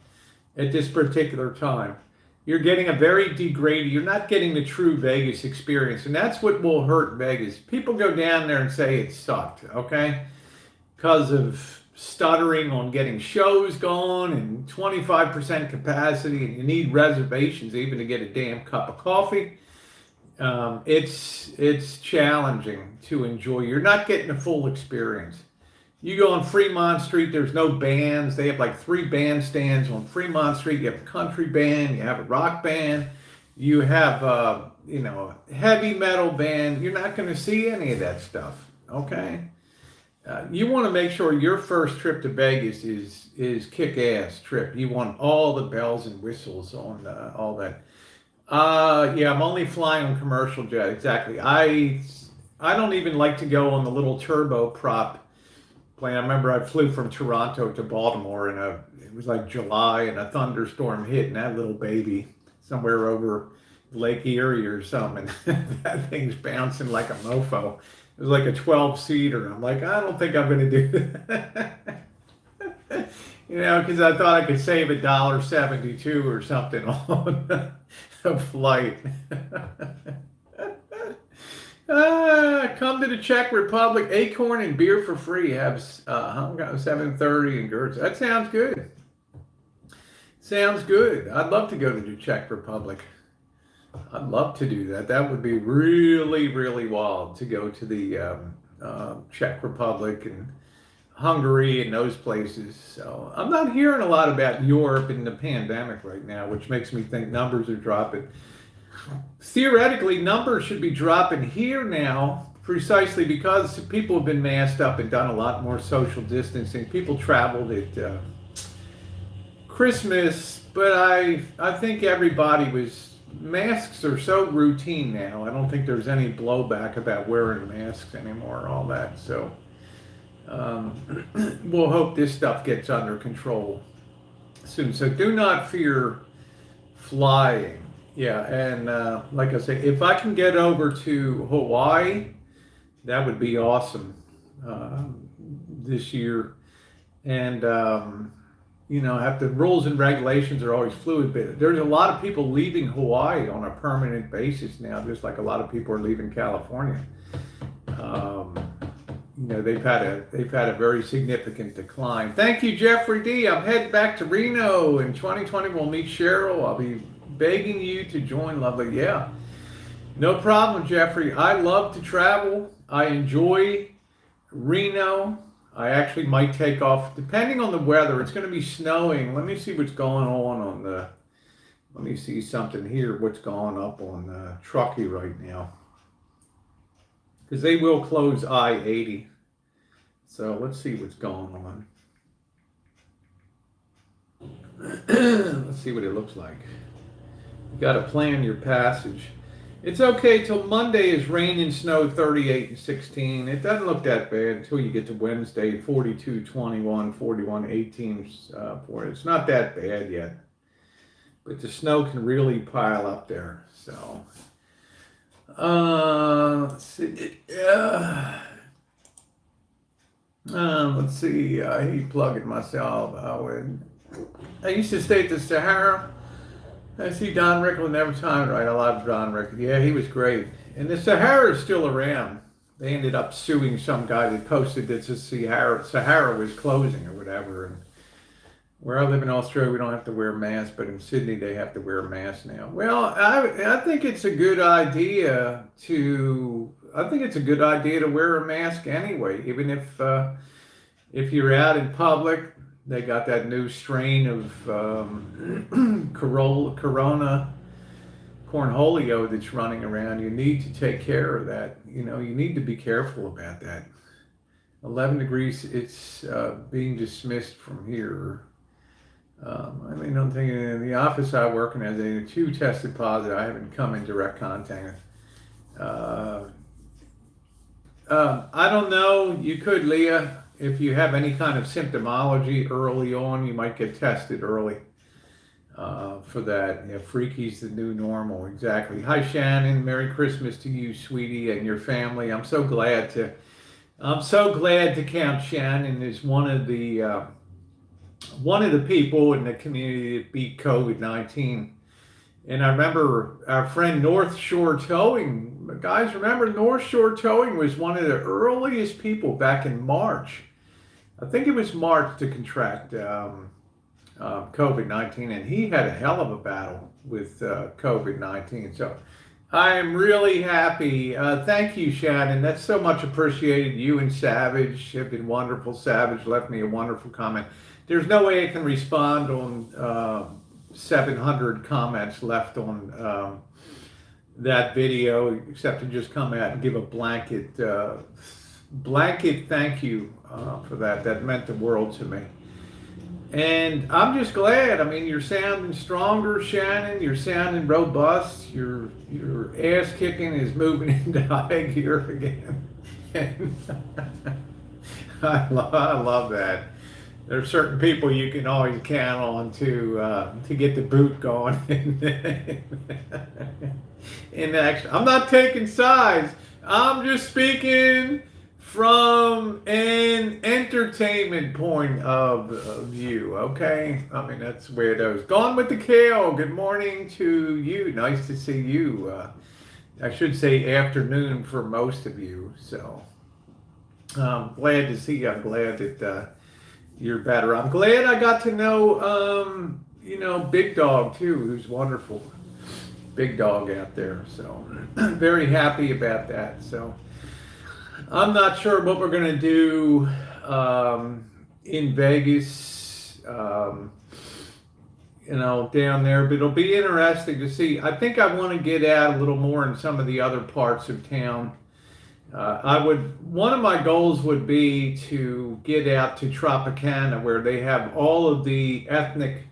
at this particular time, you're getting a very degraded. You're not getting the true Vegas experience, and that's what will hurt Vegas. People go down there and say it sucked. Okay, because of stuttering on getting shows going and 25% capacity, and you need reservations even to get a damn cup of coffee. It's challenging to enjoy. You're not getting a full experience. You go on Fremont Street, there's no bands. They have like 3 bandstands on Fremont Street. You have a country band, you have a rock band, you have a heavy metal band. You're not going to see any of that stuff. Okay. You want to make sure your first trip to Vegas is kick-ass trip. You want all the bells and whistles on all that. Yeah, I'm only flying on commercial jet. Exactly. I don't even like to go on the little turboprop plane. I remember I flew from Toronto to Baltimore, and it was like July, and a thunderstorm hit, and that little baby somewhere over Lake Erie or something, and that thing's bouncing like a mofo. It was like a 12-seater. I'm like, I don't think I'm going to do that. Because I thought I could save $1.72 or something on a flight. Come to the Czech Republic. Acorn and beer for free. Have 7:30 and Gertz. That sounds good. Sounds good. I'd love to go to the Czech Republic. I'd love to do that. That would be really, really wild to go to the Czech Republic and Hungary and those places. So I'm not hearing a lot about Europe in the pandemic right now, which makes me think numbers are dropping. Theoretically, numbers should be dropping here now precisely because people have been masked up and done a lot more social distancing. People traveled at Christmas, but I think everybody was. Masks are so routine now. I don't think there's any blowback about wearing masks anymore, all that. So we'll hope this stuff gets under control soon. So do not fear flying. Yeah, and like I say, if I can get over to Hawaii, that would be awesome this year. And have the rules and regulations are always fluid, but there's a lot of people leaving Hawaii on a permanent basis now, just like a lot of people are leaving California. They've had a very significant decline. Thank you, Jeffrey D. I'm heading back to Reno in 2020. We'll meet Cheryl. I'll be begging you to join, lovely. Yeah, no problem, Jeffrey. I love to travel. I enjoy Reno. I actually might take off, depending on the weather. It's going to be snowing. Let me see what's going on let me see something here, what's going up on Truckee right now. Because they will close I-80. So let's see what's going on. Let's see what it looks like. You got to plan your passage. It's okay till Monday is rain and snow 38 and 16. It doesn't look that bad until you get to Wednesday, 42, 21, 41, 18. It's not that bad yet. But the snow can really pile up there. So, let's see. Let's see. I hate plugging myself. I used to stay at the Sahara. I see Don Rickles every time, right? I love Don Rickles. Yeah, he was great. And the Sahara is still around. They ended up suing some guy that posted that the Sahara was closing or whatever. And where I live in Australia, we don't have to wear masks, but in Sydney, they have to wear masks now. Well, I think it's a good idea to wear a mask anyway, even if you're out in public. They got that new strain of Corona Cornholio that's running around. You need to take care of that. You need to be careful about that. 11 degrees. It's being dismissed from here. I mean, I'm thinking in the office I work in, as a 2 tested positive. I haven't come in direct contact. Uh, I don't know. You could, Leah, if you have any kind of symptomology early on, you might get tested early for that. Yeah, freaky's the new normal. Exactly. Hi, Shannon. Merry Christmas to you, sweetie, and your family. I'm so glad to count Shannon as one of the people in the community that beat COVID-19. And I remember our friend North Shore Towing. Guys, remember North Shore Towing was one of the earliest people back in March. I think it was March to contract COVID-19, and he had a hell of a battle with COVID-19. So I am really happy. Thank you, Shannon. That's so much appreciated. You and Savage have been wonderful. Savage left me a wonderful comment. There's no way I can respond on 700 comments left on that video, except to just come out and give a blanket thank you for that. That meant the world to me. And I'm just glad. I mean, you're sounding stronger, Shannon. You're sounding robust. Your ass kicking is moving into high gear again. And I love that. There are certain people you can always count on to get the boot going. In action, I'm not taking sides. I'm just speaking from an entertainment point of view. Okay, I mean that's where it goes. Gone with the Kale. Good morning to you. Nice to see you. I should say afternoon for most of you. So I'm glad to see you. I'm glad that. You're better. I'm glad I got to know, Big Dog too, who's wonderful. Big Dog out there. So very happy about that. So I'm not sure what we're going to do in Vegas, down there, but it'll be interesting to see. I think I want to get out a little more in some of the other parts of town. One of my goals would be to get out to Tropicana, where they have all of the ethnic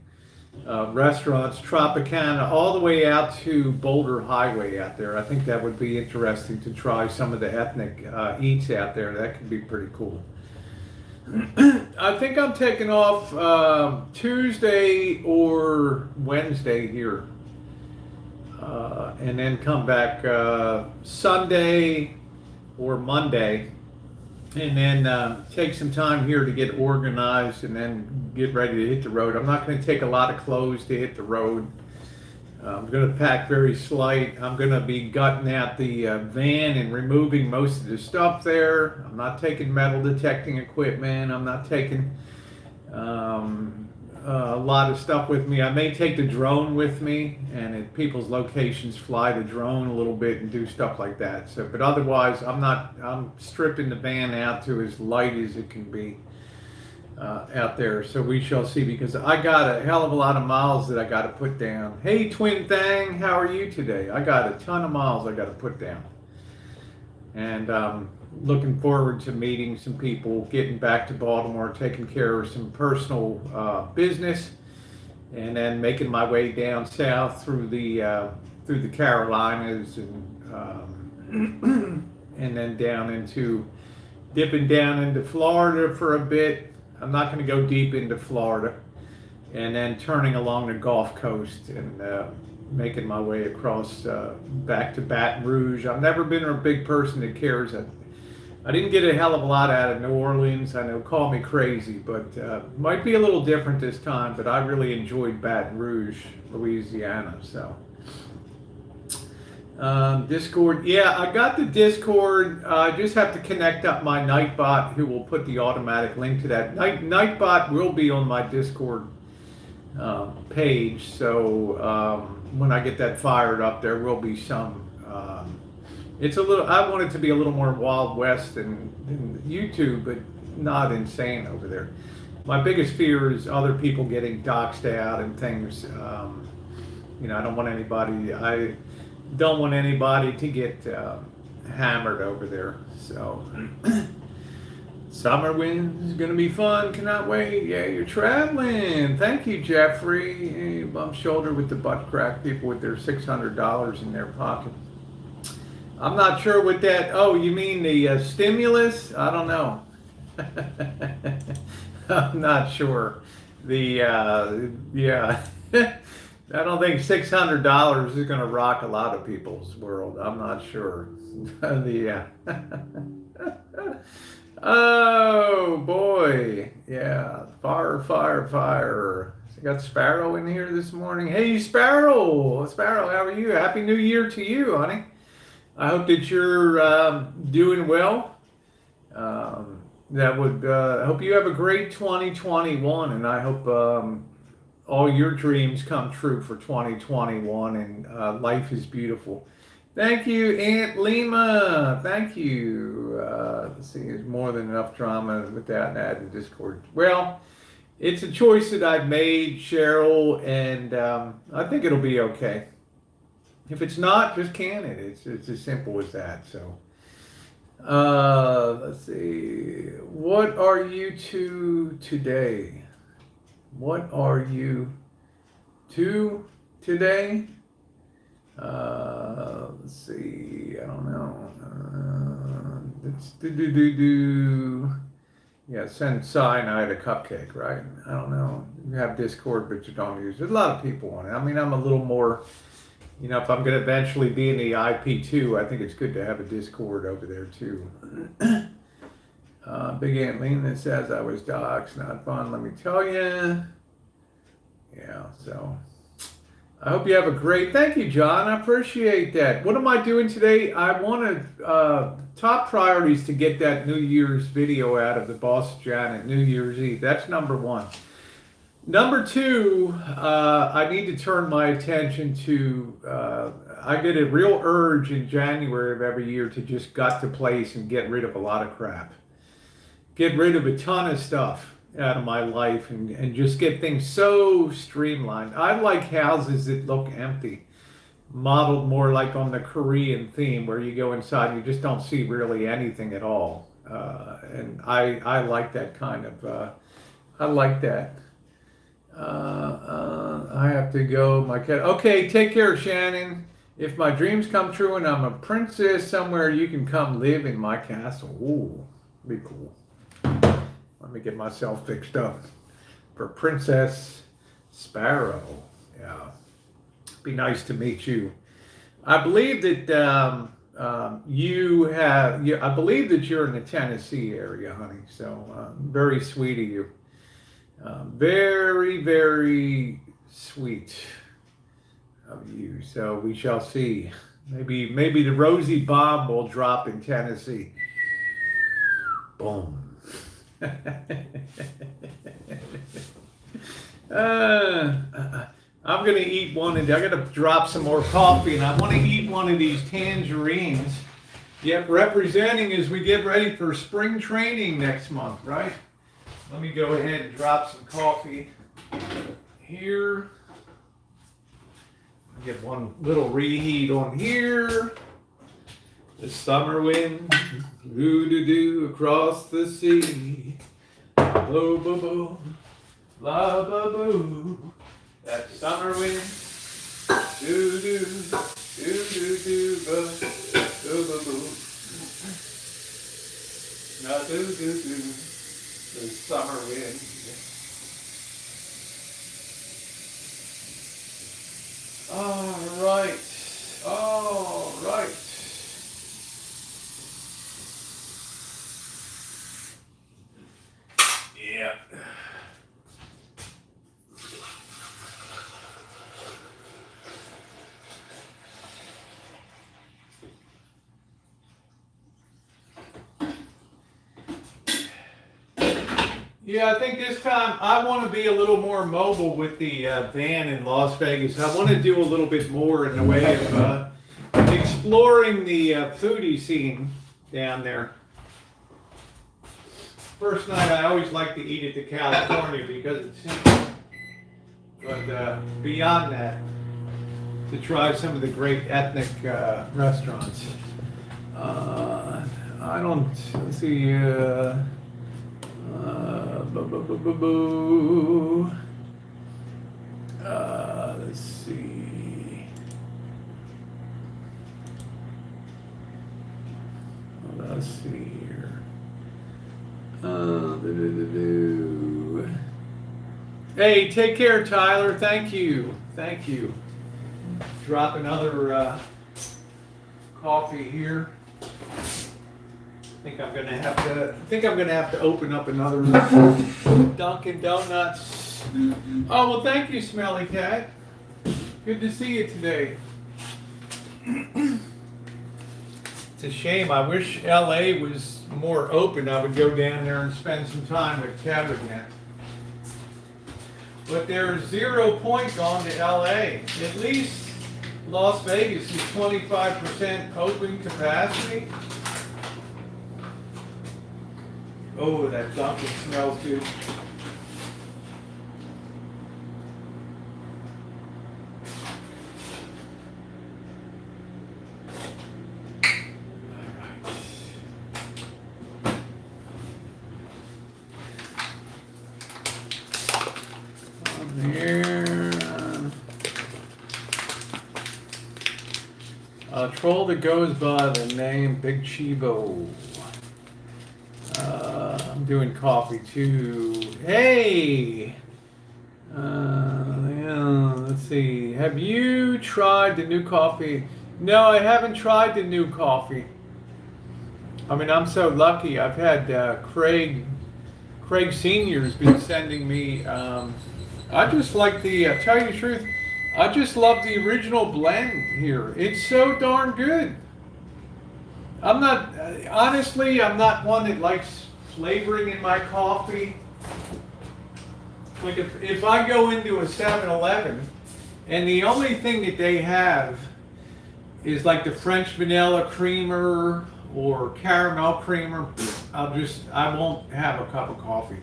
restaurants, Tropicana, all the way out to Boulder Highway out there. I think that would be interesting to try some of the ethnic eats out there. That could be pretty cool. I think I'm taking off Tuesday or Wednesday here, and then come back Sunday or Monday, and then take some time here to get organized and then get ready to hit the road. I'm not going to take a lot of clothes to hit the road. I'm going to pack very slight. I'm going to be gutting out the van and removing most of the stuff there. I'm not taking metal detecting equipment. I'm not taking a lot of stuff with me. I may take the drone with me, and at people's locations fly the drone a little bit and do stuff like that. So, but otherwise, I'm stripping the van out to as light as it can be out there. So we shall see, because I got a hell of a lot of miles that I got to put down. Hey, Twin Thang, how are you today? I got a ton of miles I got to put down. And looking forward to meeting some people, getting back to Baltimore, taking care of some personal business, and then making my way down south through the Carolinas, and and then dipping down into Florida for a bit. I'm not going to go deep into Florida, and then turning along the Gulf Coast and making my way across back to Baton Rouge. I've never been a big person that cares. I didn't get a hell of a lot out of New Orleans. I know, call me crazy, but might be a little different this time. But I really enjoyed Baton Rouge, Louisiana. So Discord, yeah, I got the Discord. I just have to connect up my Nightbot, who will put the automatic link to that. Nightbot will be on my Discord page. So when I get that fired up, there will be some. It's a little. I want it to be a little more Wild West than YouTube, but not insane over there. My biggest fear is other people getting doxxed out and things. I don't want anybody. I don't want anybody to get hammered over there. So Summer wind is gonna be fun. Cannot wait. Yeah, you're traveling. Thank you, Jeffrey. Hey, bump shoulder with the butt crack. People with their $600 in their pocket. I'm not sure what that. Oh, you mean the stimulus? I don't know. I'm not sure. The yeah. I don't think $600 is going to rock a lot of people's world. I'm not sure. the Oh boy, yeah, fire. I got Sparrow in here this morning. Hey, Sparrow, how are you? Happy New Year to you, honey. I hope that you're doing well. I hope you have a great 2021, and I hope all your dreams come true for 2021, and life is beautiful. Thank you, Aunt Lima. Thank you. Let's see, there's more than enough drama with that and adding Discord. Well, it's a choice that I've made, Cheryl, and I think it'll be okay. If it's not, just can it. It's as simple as that. So, let's see. What are you to today? What are you to today? Let's see. I don't know. Yeah, send cyanide a cupcake, right? I don't know. You have Discord, but you don't use it. There's a lot of people on it. I mean, I'm a little more, if I'm going to eventually be in the IP2, I think it's good to have a Discord over there too. Big Aunt Lena says I was doxxed. Not fun, let me tell you. Yeah, so I hope you have a great, thank you, John. I appreciate that. What am I doing today? I want to, top priorities to get that New Year's video out of the Boss Janet, New Year's Eve. That's number one. Number two, I need to turn my attention to, I get a real urge in January of every year to just gut the place and get rid of a lot of crap. Get rid of a ton of stuff out of my life and just get things so streamlined. I like houses that look empty, modeled more like on the Korean theme where you go inside and you just don't see really anything at all. And I like that kind of, I like that. I have to go, my cat. Okay, take care, Shannon. If my dreams come true and I'm a princess somewhere, you can come live in my castle. Ooh, be cool. Let me get myself fixed up for Princess Sparrow. Yeah, be nice to meet you. I believe that I believe that you're in the Tennessee area, honey. So very sweet of you. Very, very sweet of you. So we shall see. Maybe the Rosie bomb will drop in Tennessee. Boom. I'm gonna eat one, and I gotta drop some more coffee, and I want to eat one of these tangerines. Yep, representing as we get ready for spring training next month, right? Let me go ahead and drop some coffee here. Get one little reheat on here. The summer wind, doo-doo-doo across the sea. Blow, bo, bo, la, ba, boo. That summer wind, doo-doo, doo-doo-doo, ba, doo, ba, boo. Na, doo-doo-doo, the summer wind. All right. Yeah. Yeah, I think this time I want to be a little more mobile with the van in Las Vegas. I want to do a little bit more in the way of exploring the foodie scene down there. First night, I always like to eat at the California because it's simple. But beyond that, to try some of the great ethnic restaurants. Let's see. Let's see. Let's see here. Hey, take care, Tyler. Thank you. Thank you. Drop another coffee here. I think I'm gonna have to open up another Dunkin' Donuts. Oh well, thank you, Smelly Cat. Good to see you today. It's a shame. I wish LA was more open. I would go down there and spend some time with Kev again. But there's 0 points on to LA. At least Las Vegas is 25% open capacity. Oh, that Dunkin' smells good. A troll that goes by the name Big Chibo. I'm doing coffee too. Hey! Yeah, let's see. Have you tried the new coffee? No, I haven't tried the new coffee. I mean, I'm so lucky. I've had Craig Sr.'s been sending me. I just like tell you the truth, I just love the original blend here. It's so darn good. Honestly, I'm not one that likes flavoring in my coffee. Like if I go into a 7-Eleven and the only thing that they have is like the French vanilla creamer or caramel creamer, I won't have a cup of coffee.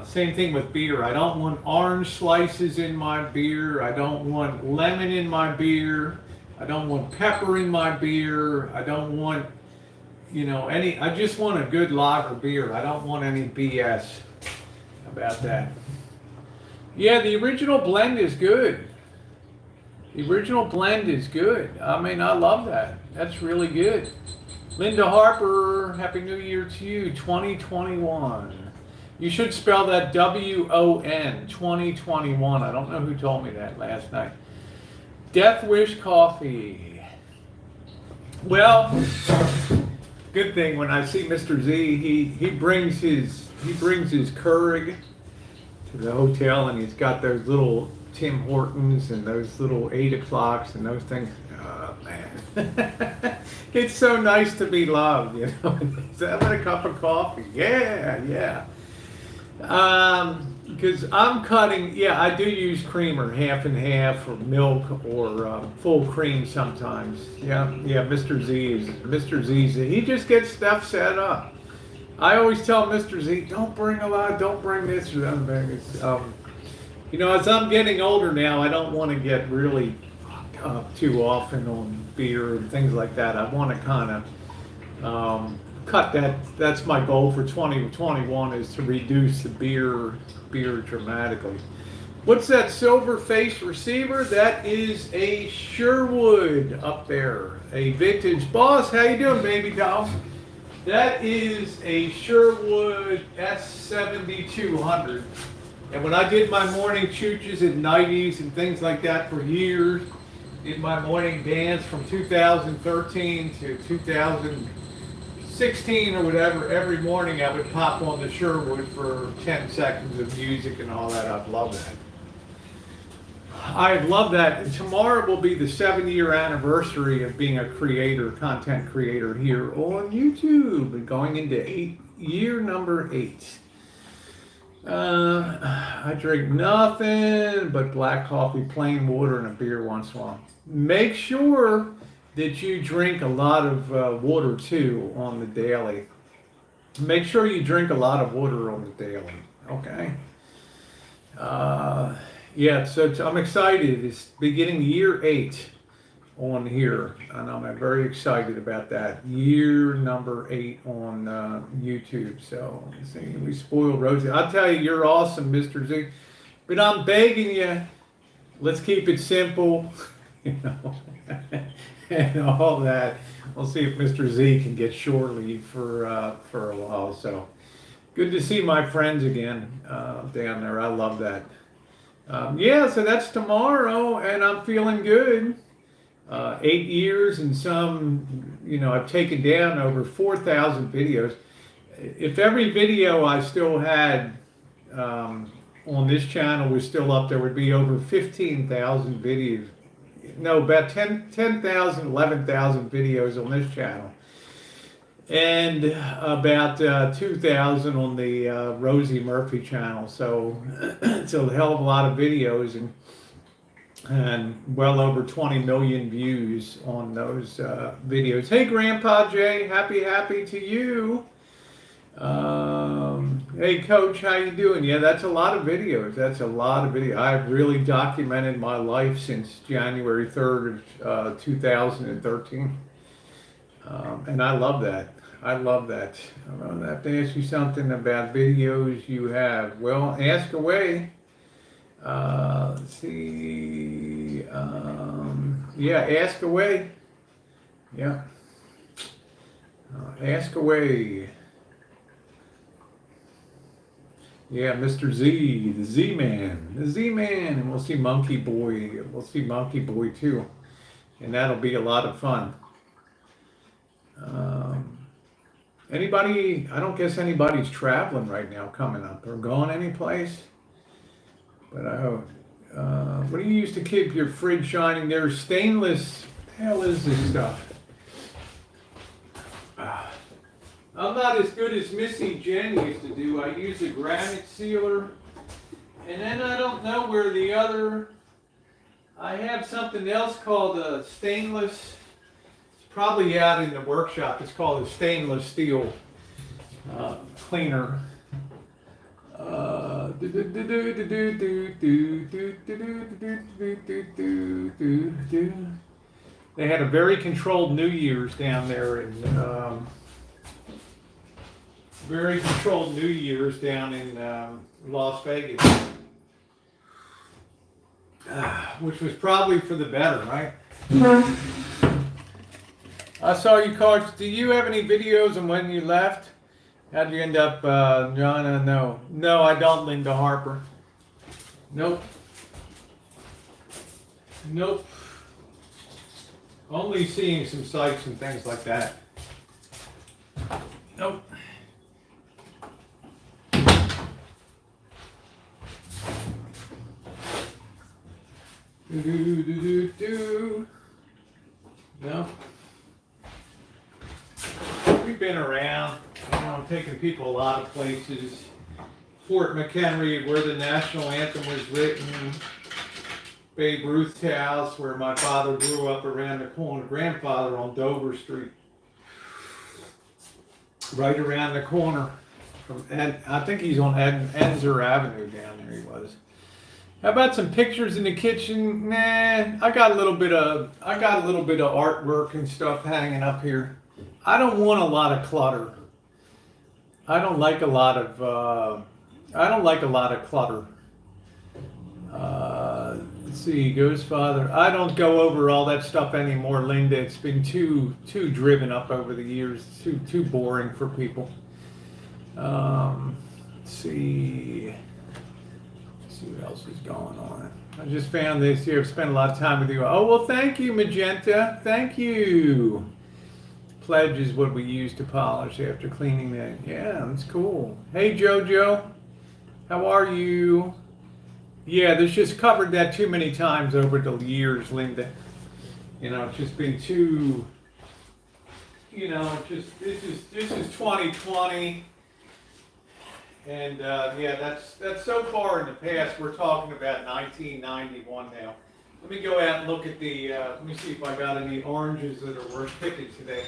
Same thing with beer. I don't want orange slices in my beer. I don't want lemon in my beer. I don't want pepper in my beer. I don't want, I just want a good lager beer. I don't want any BS about that. Yeah, the original blend is good. The original blend is good. I mean, I love that. That's really good. Linda Harper, Happy New Year to you, 2021. You should spell that WON, 2021. I don't know who told me that last night. Death Wish Coffee. Well, good thing when I see Mr. Z, he brings his Keurig to the hotel, and he's got those little Tim Hortons and those little 8 o'clocks and those things. Oh man, it's so nice to be loved, having a cup of coffee. Yeah. Because I'm cutting, I do use creamer, half and half, or milk, or full cream sometimes. Yeah, Mr. Z, he just gets stuff set up. I always tell Mr. Z, don't bring this. As I'm getting older now, I don't want to get really too often on beer and things like that. I want to kind of cut that. That's my goal for 2021, is to reduce the beer dramatically. What's that silver face receiver? That is a Sherwood up there, a vintage. Boss, how you doing, baby doll? That is a Sherwood S7200. And when I did my morning chooches and nighties and things like that for years, did my morning dance from 2013 to 2016 or whatever, every morning I would pop on the Sherwood for 10 seconds of music and all that. I'd love that. I love that. And tomorrow will be the 7-year anniversary of being a content creator here on YouTube, and going into year number 8. I drink nothing but black coffee, plain water, and a beer once in a while. Make sure that you drink a lot of water too on the daily. Make sure you drink a lot of water on the daily. Okay. So I'm excited. It's beginning year 8 on here, and I'm very excited about that. Year number 8 on YouTube. So see, we spoiled Rosie. I'll tell you, you're awesome, Mr. Z. But I'm begging you, let's keep it simple, you know, and all that. We'll see if Mr. Z can get shore leave for a while. So good to see my friends again down there. I love that. Yeah, so that's tomorrow, and I'm feeling good. 8 years and some, you know, I've taken down over 4,000 videos. If every video I still had on this channel was still up, there would be over 15,000 videos. No, about 10,000, 11,000 videos on this channel. And about 2,000 on the Rosie Murphy channel. So it's a hell of a lot of videos, and well over 20 million views on those videos. Hey, Grandpa Jay, happy to you. Hey, Coach, how you doing? Yeah, that's a lot of videos. I've really documented my life since January 3rd of 2013. And I love that. I'm gonna have to ask you something about videos you have. Well, ask away. Let's see. Yeah, ask away. Yeah. Ask away. Yeah, Mr. Z, the Z-Man, and we'll see Monkey Boy. We'll see Monkey Boy too, and that'll be a lot of fun. Anybody? I don't guess anybody's traveling right now, coming up or going anyplace. But I hope. What do you use to keep your fridge shining? There's stainless. What the hell is this stuff? I'm not as good as Missy Jen used to do. I use a granite sealer. And then I don't know where the other... I have something else called a stainless... It's probably out in the workshop. It's called a stainless steel cleaner. They had a very controlled New Year's down there in Las Vegas, which was probably for the better, right? I saw you, Coach. Do you have any videos on when you left? How did you end up, John? No, I don't, Linda Harper. Nope. Only seeing some sights and things like that. Nope. No. We've been around. I'm taking people a lot of places. Fort McHenry, where the national anthem was written. Babe Ruth's house, where my father grew up around the corner. Grandfather on Dover Street. Right around the corner. I think he's on Enzer Avenue down there, he was. How about some pictures in the kitchen? Nah, I got a little bit of artwork and stuff hanging up here. I don't want a lot of clutter. I don't like a lot of clutter. Let's see, Ghost Father. I don't go over all that stuff anymore, Linda. It's been too driven up over the years. Too boring for people. Let's see what else is going on. I just found this here. I've spent a lot of time with you. Oh, well, thank you, Magenta. Thank you. Pledge is what we use to polish after cleaning that. Yeah, that's cool. Hey, Jojo. How are you? Yeah, there's just covered that too many times over the years, Linda. You know, it's just been too, this is 2020. And yeah, that's so far in the past. We're talking about 1991 now. Let me go out and look at the, let me see if I got any oranges that are worth picking today.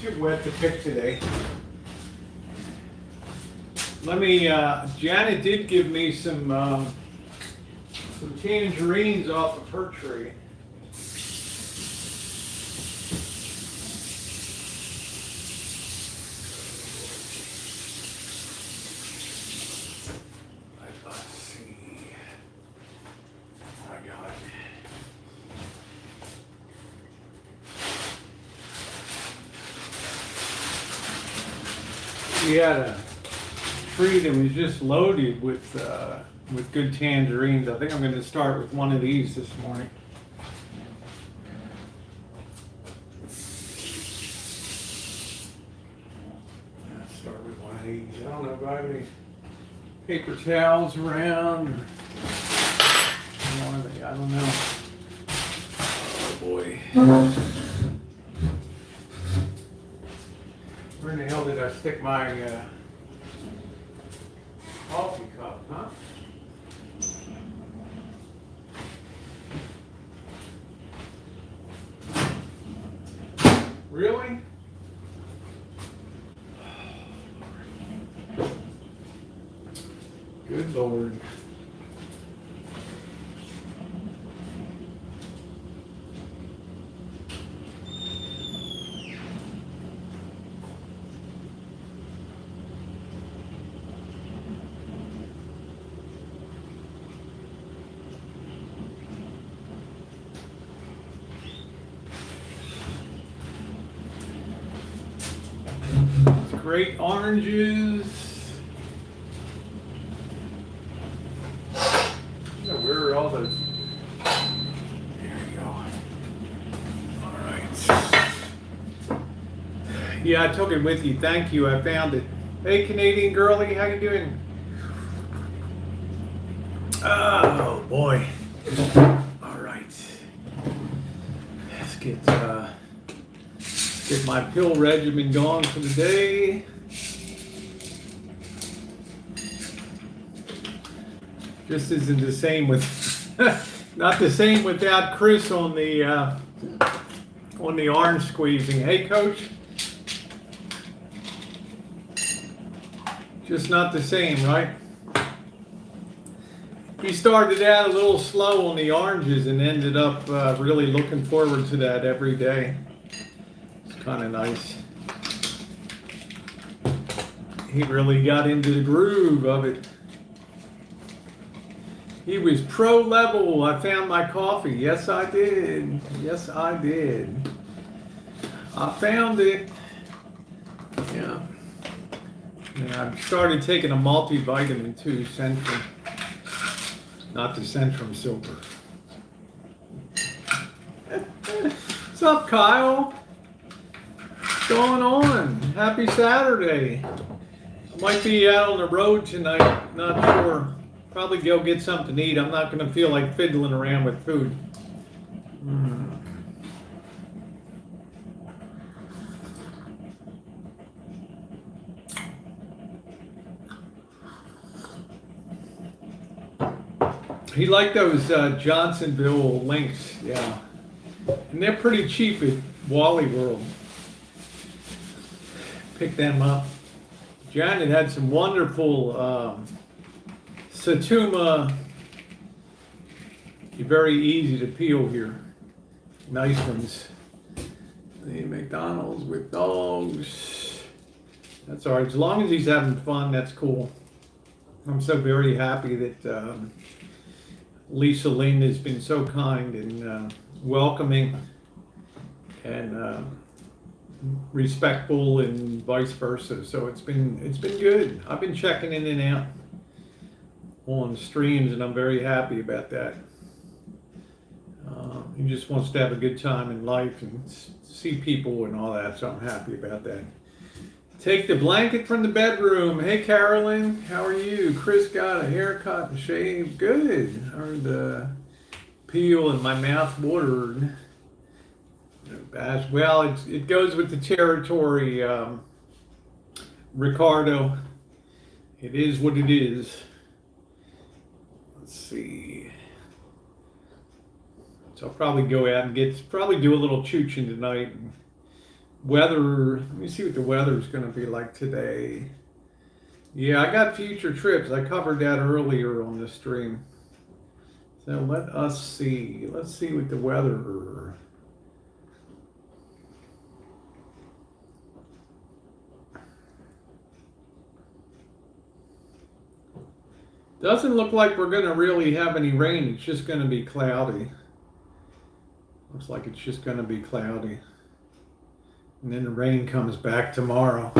too wet to pick today. Let me, Janet did give me some tangerines off of her tree. Let's see. I got it. We had a tree that was just loaded with good tangerines. I think I'm going to start with one of these this morning. I'll start with one of these. I don't know if I have any paper towels around. Or I don't know. Oh boy. Where in the hell did I stick my coffee cup, huh? Really? Good Lord. Great oranges. Where are all those? There you go. All right. Yeah, I took it with you. Thank you. I found it. Hey, Canadian girlie, how you doing? Oh boy. All right. Let's get my pill regimen going for the day. Just isn't the same with, not the same without Chris on the orange squeezing. Hey, Coach. Just not the same, right? He started out a little slow on the oranges and ended up really looking forward to that every day. Kind of nice. He really got into the groove of it. He was pro level. I found my coffee. Yes, I did. Yes, I did. I found it. Yeah. Yeah, I started taking a multivitamin too, Centrum. Not the Centrum Silver. What's up, Kyle? What's going on? Happy Saturday. I might be out on the road tonight, not sure. Probably go get something to eat. I'm not going to feel like fiddling around with food. He liked those Johnsonville links, yeah. And they're pretty cheap at Wally World. Pick them up. Janet had some wonderful Satuma, very easy to peel here. Nice ones. The McDonald's with dogs. That's all right. As long as he's having fun, that's cool. I'm so very happy that Lisa Lynn has been so kind and welcoming and respectful and vice versa. So it's been good. I've been checking in and out on streams and I'm very happy about that. He just wants to have a good time in life and see people and all that, so I'm happy about that. Take the blanket from the bedroom. Hey, Carolyn, how are you? Chris got a haircut and shave. Good. Or the peel and my mouth watered. Well, it goes with the territory, Ricardo. It is what it is. Let's see. So I'll probably go out and do a little chooching tonight and weather. Let me see what the weather is going to be like today. Yeah, I got future trips. I covered that earlier on the stream. So let us see. Let's see what the weather. Doesn't look like we're going to really have any rain. It's just going to be cloudy. Looks like it's just going to be cloudy. And then the rain comes back tomorrow.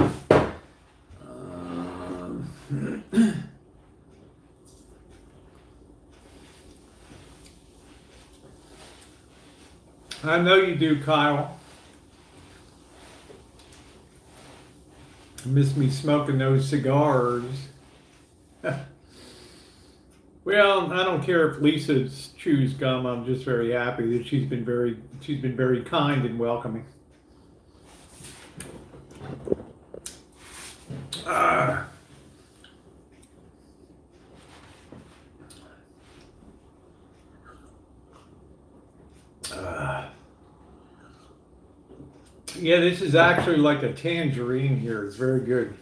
I know you do, Kyle. Miss me smoking those cigars. Well, I don't care if Lisa chews gum. I'm just very happy that she's been very kind and welcoming. Yeah, this is actually like a tangerine here. It's very good.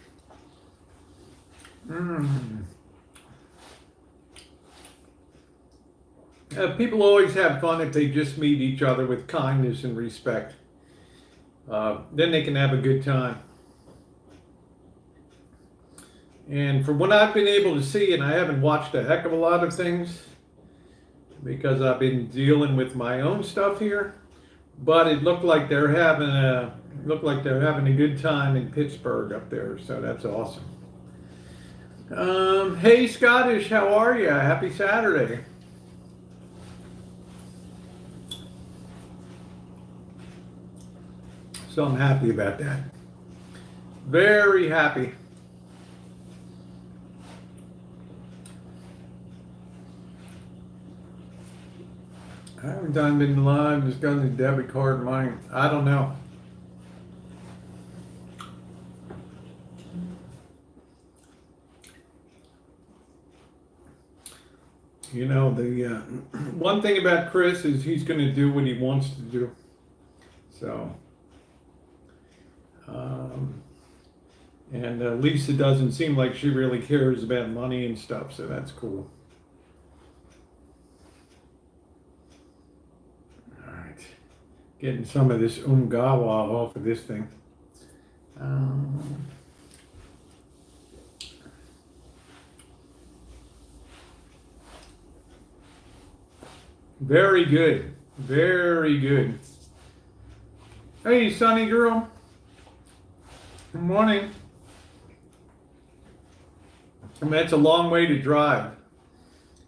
People always have fun if they just meet each other with kindness and respect. Then they can have a good time. And from what I've been able to see, and I haven't watched a heck of a lot of things because I've been dealing with my own stuff here, but it looked like they're having a good time in Pittsburgh up there. So that's awesome. Hey Scottish, how are you? Happy Saturday. So I'm happy about that. Very happy. I haven't been live, just got the debit card in mine. I don't know. You know, the one thing about Chris is he's going to do what he wants to do. So, and Lisa doesn't seem like she really cares about money and stuff, so that's cool. All right, getting some of this umgawa off of this thing. Very good. Very good. Hey, Sunny girl. Good morning. I mean, that's a long way to drive.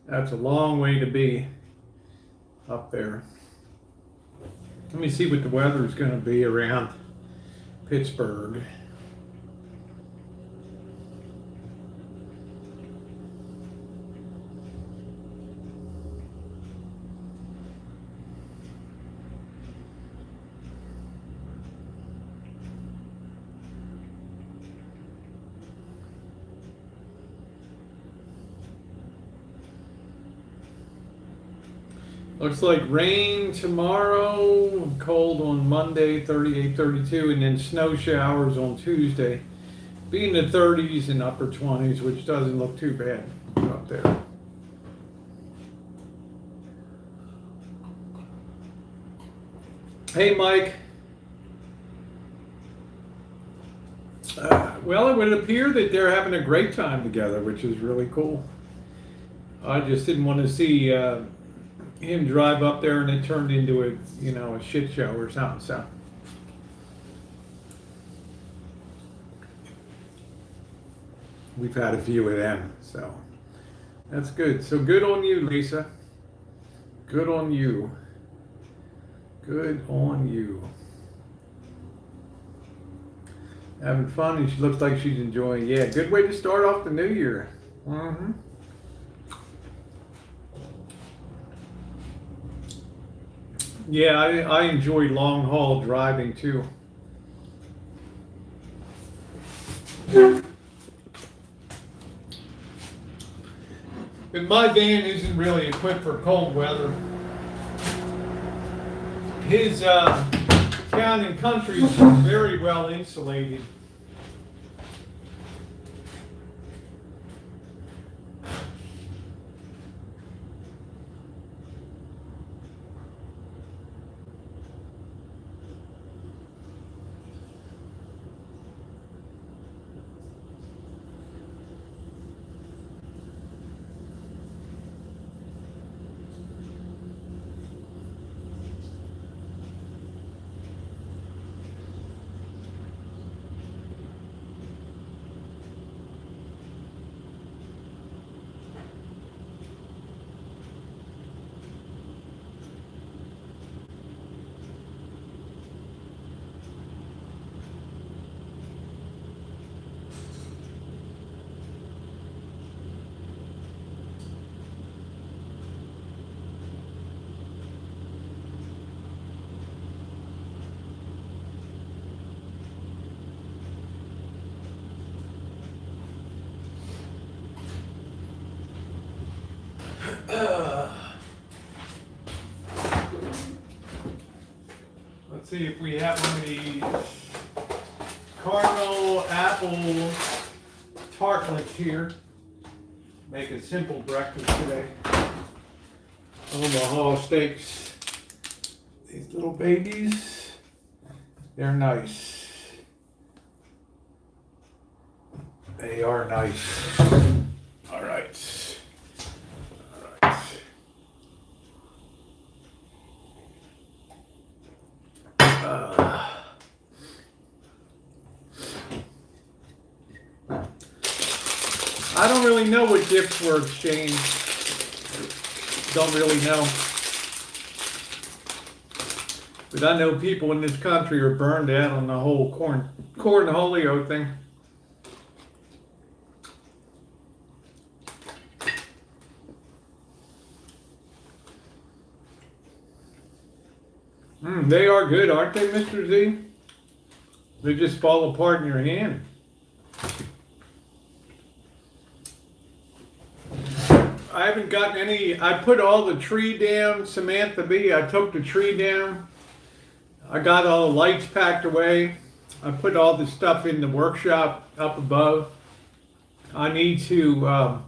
That's a long way to be up there. Let me see what the weather is going to be around Pittsburgh. Looks like rain tomorrow, cold on Monday, 38, 32, and then snow showers on Tuesday. Be in the 30s and upper 20s, which doesn't look too bad up there. Hey, Mike. Well, it would appear that they're having a great time together, which is really cool. I just didn't want to see him drive up there and it turned into a shit show or something. So we've had a few of them, so that's good. So good on you, Lisa. Good on you. Good on you. Having fun, and she looks like she's enjoying. Yeah, good way to start off the new year. Mm-hmm. Yeah, I enjoy long haul driving too. But my van isn't really equipped for cold weather. His town and country is very well insulated. Let's see if we have one of these caramel apple tartlets here. Make a simple breakfast today. Omaha steaks. These little babies, they're nice. They are nice. All right. I don't really know what gifts were exchanged. Don't really know. But I know people in this country are burned out on the whole cornholio thing. They are good, aren't they, Mr. Z? They just fall apart in your hand. I haven't gotten any. I put all the tree down, Samantha B. I took the tree down. I got all the lights packed away. I put all the stuff in the workshop up above. I need to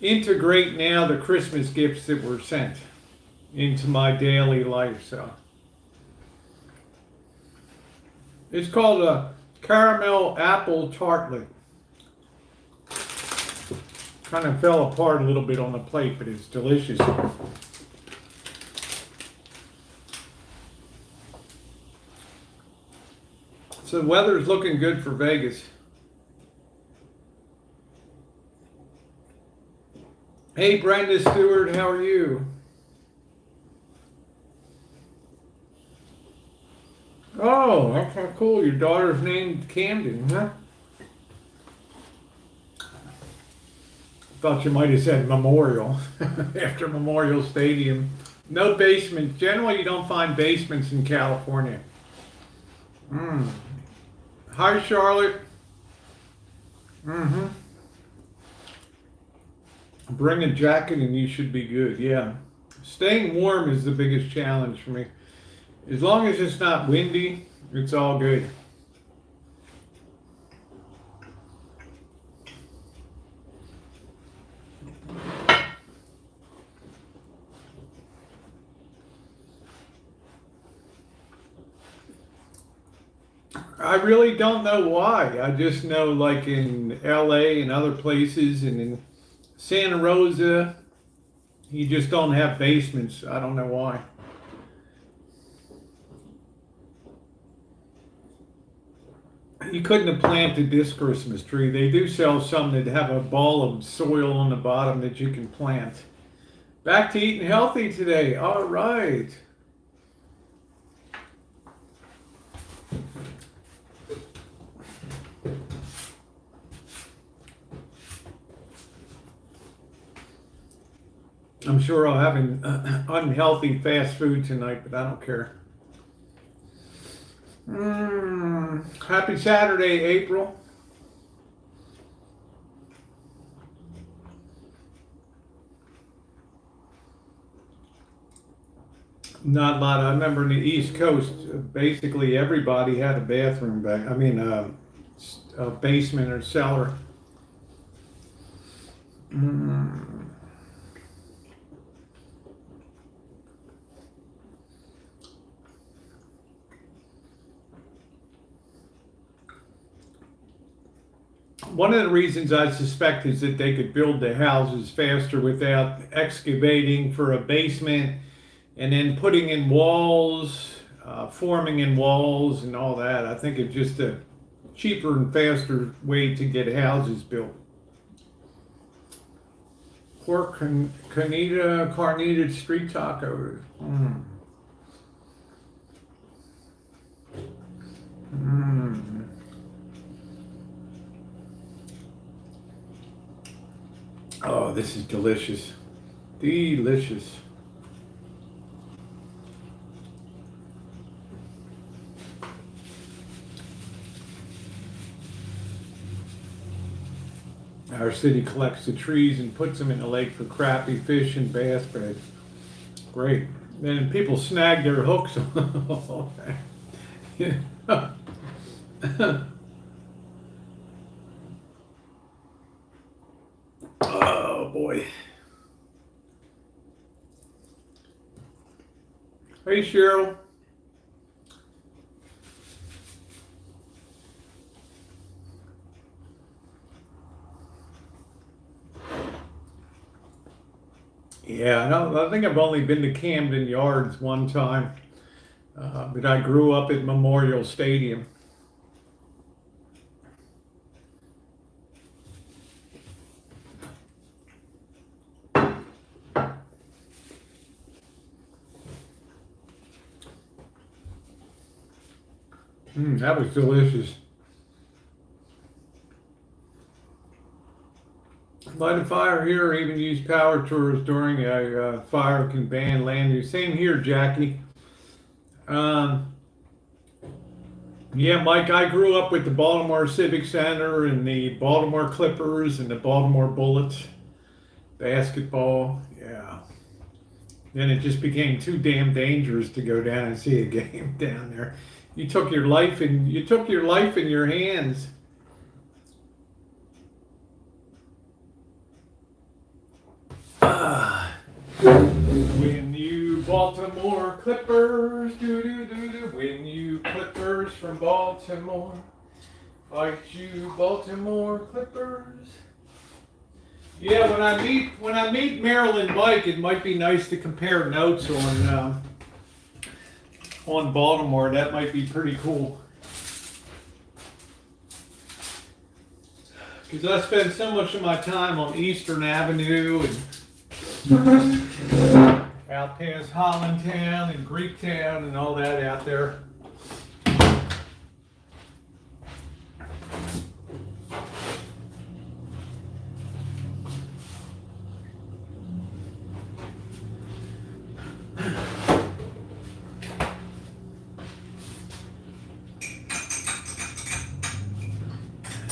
integrate now the Christmas gifts that were sent into my daily life. So it's called a caramel apple tartlet. Kind of fell apart a little bit on the plate, but it's delicious. So the weather's looking good for Vegas. Hey, Brenda Stewart, how are you? Oh, that's kind of cool. Your daughter's named Camden, huh? Thought you might have said Memorial after Memorial Stadium. No basements. Generally, you don't find basements in California. Hi, Charlotte. Bring a jacket and you should be good. Yeah. Staying warm is the biggest challenge for me. As long as it's not windy, it's all good. I really don't know why. I just know, like in LA and other places and in Santa Rosa, you just don't have basements. I don't know why. You couldn't have planted this Christmas tree. They do sell some that have a ball of soil on the bottom that you can plant. Back to eating healthy today. All right. I'm sure I'll have an unhealthy fast food tonight, but I don't care. Happy Saturday, April. Not a lot. I remember in the East Coast, basically everybody had a bathroom back. I mean, a basement or cellar. Mm. One of the reasons I suspect is that they could build the houses faster without excavating for a basement and then putting in walls, forming in walls and all that. I think it's just a cheaper and faster way to get houses built. Pork carnita street tacos. Mm. Mm. Oh, this is delicious. Delicious. Our city collects the trees and puts them in the lake for crappie, fish, and bass beds. Great. And people snag their hooks. Yeah. Oh boy. Hey Cheryl. Yeah, no, I think I've only been to Camden Yards one time, but I grew up at Memorial Stadium. That was delicious. Light a fire here, or even use power tools during a fire can ban land use. Same here, Jackie. Um, yeah, Mike, I grew up with the Baltimore Civic Center and the Baltimore Clippers and the Baltimore Bullets basketball. Yeah. Then it just became too damn dangerous to go down and see a game down there. You took your life in your hands. When you Baltimore Clippers, when you Clippers from Baltimore, fight you Baltimore Clippers. Yeah, when I meet Maryland Mike, it might be nice to compare notes on Baltimore. That might be pretty cool. Because I spend so much of my time on Eastern Avenue and out past Hollandtown and Greektown and all that out there.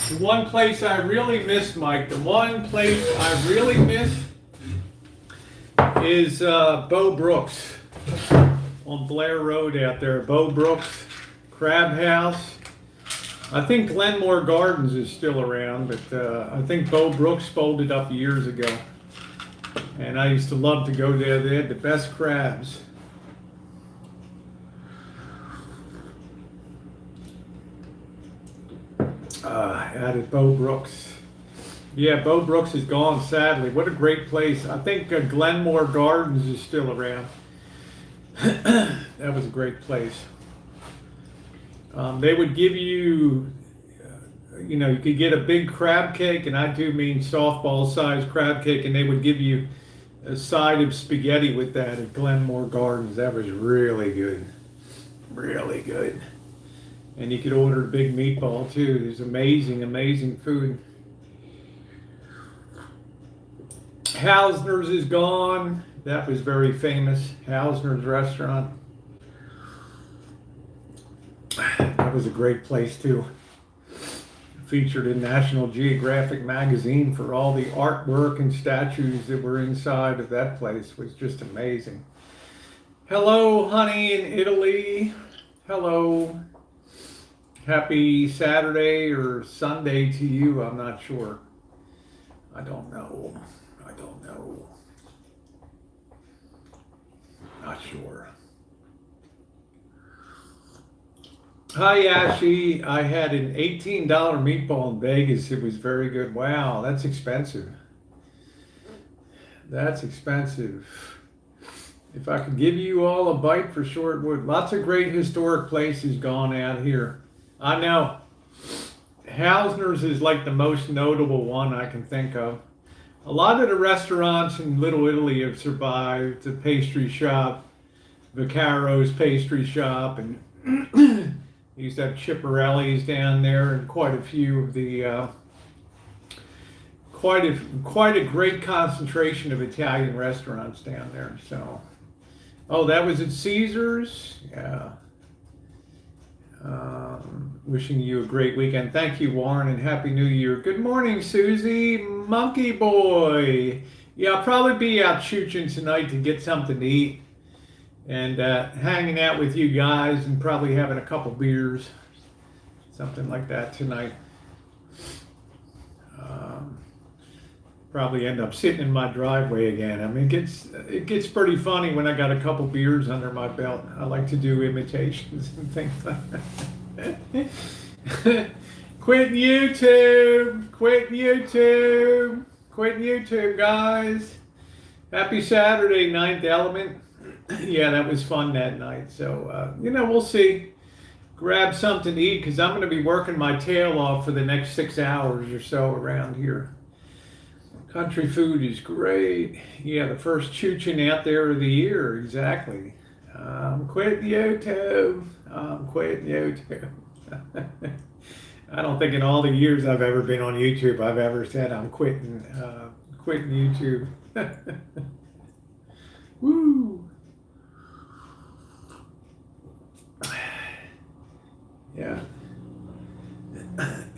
The one place I really miss, Mike, the one place I really miss is Bo Brooks on Blair Road out there. Bo Brooks Crab House. I think Glenmore Gardens is still around, but I think Bo Brooks folded up years ago. And I used to love to go there. They had the best crabs. Out at Bo Brooks. Yeah, Bo Brooks is gone, sadly. What a great place. I think Glenmore Gardens is still around. That was a great place. They would give you, you could get a big crab cake, and I do mean softball-sized crab cake, and they would give you a side of spaghetti with that at Glenmore Gardens. That was really good. Really good. And you could order a big meatball, too. There's amazing, amazing food. Hausner's is gone. That was very famous. Hausner's restaurant. That was a great place too. Featured in National Geographic magazine for all the artwork and statues that were inside of that place. Was just amazing. Hello, honey in Italy. Hello. Happy Saturday or Sunday to you. I'm not sure. I don't know. I don't know. Not sure. Hi, Ashy. I had an $18 meatball in Vegas. It was very good. Wow, that's expensive. That's expensive. If I could give you all a bite, for sure it would. Lots of great historic places gone out here. I know. Hausner's is like the most notable one I can think of. A lot of the restaurants in Little Italy have survived. The pastry shop, Vaccaro's pastry shop, and you used to have Chiparelli's down there, and quite a few of the quite a great concentration of Italian restaurants down there. So, oh, that was at Caesar's. Yeah. Wishing you a great weekend. Thank you, Warren, and Happy New Year. Good morning, Susie. Monkey boy. Yeah, I'll probably be out shooting tonight to get something to eat and hanging out with you guys and probably having a couple beers, something like that tonight. Probably end up sitting in my driveway again. I mean, it gets pretty funny when I got a couple beers under my belt. I like to do imitations and things like that. Quit YouTube! Quit YouTube! Quit YouTube, guys! Happy Saturday, Ninth Element. Yeah, that was fun that night. So, we'll see. Grab something to eat because I'm going to be working my tail off for the next 6 hours or so around here. Country food is great. Yeah, the first chooching out there of the year, exactly. I'm quitting YouTube. I'm quitting YouTube. I don't think in all the years I've ever been on YouTube I've ever said I'm quitting YouTube. Woo! Yeah.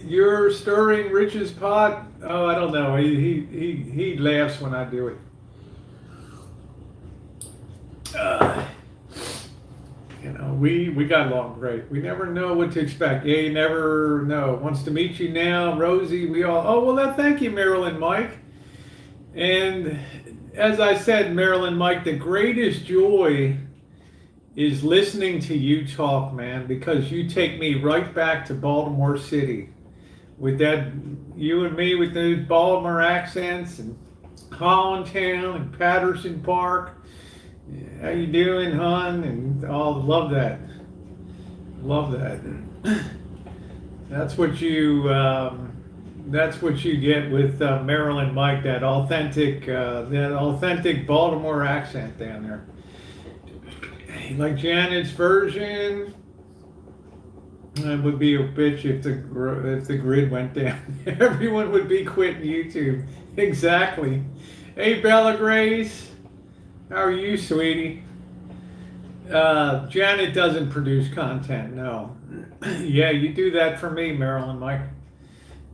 You're stirring Rich's pot. Oh, I don't know. He laughs when I do it. We got along great. We never know what to expect. Yeah, you never know. Wants to meet you now, Rosie. We all. Oh well, thank you, Marilyn Mike. And as I said, Marilyn Mike, the greatest joy is listening to you talk, man, because you take me right back to Baltimore City. With that, you and me with those Baltimore accents and Hollandtown and Patterson Park. How you doing, hon? And love that. Love that. That's what you get with Marilyn Mike. That authentic Baltimore accent down there. Like Janet's version. It would be a bitch if the grid went down. Everyone would be quitting YouTube. Exactly. Hey, Bella Grace. How are you, sweetie? Janet doesn't produce content, no. Yeah, you do that for me, Marilyn Mike.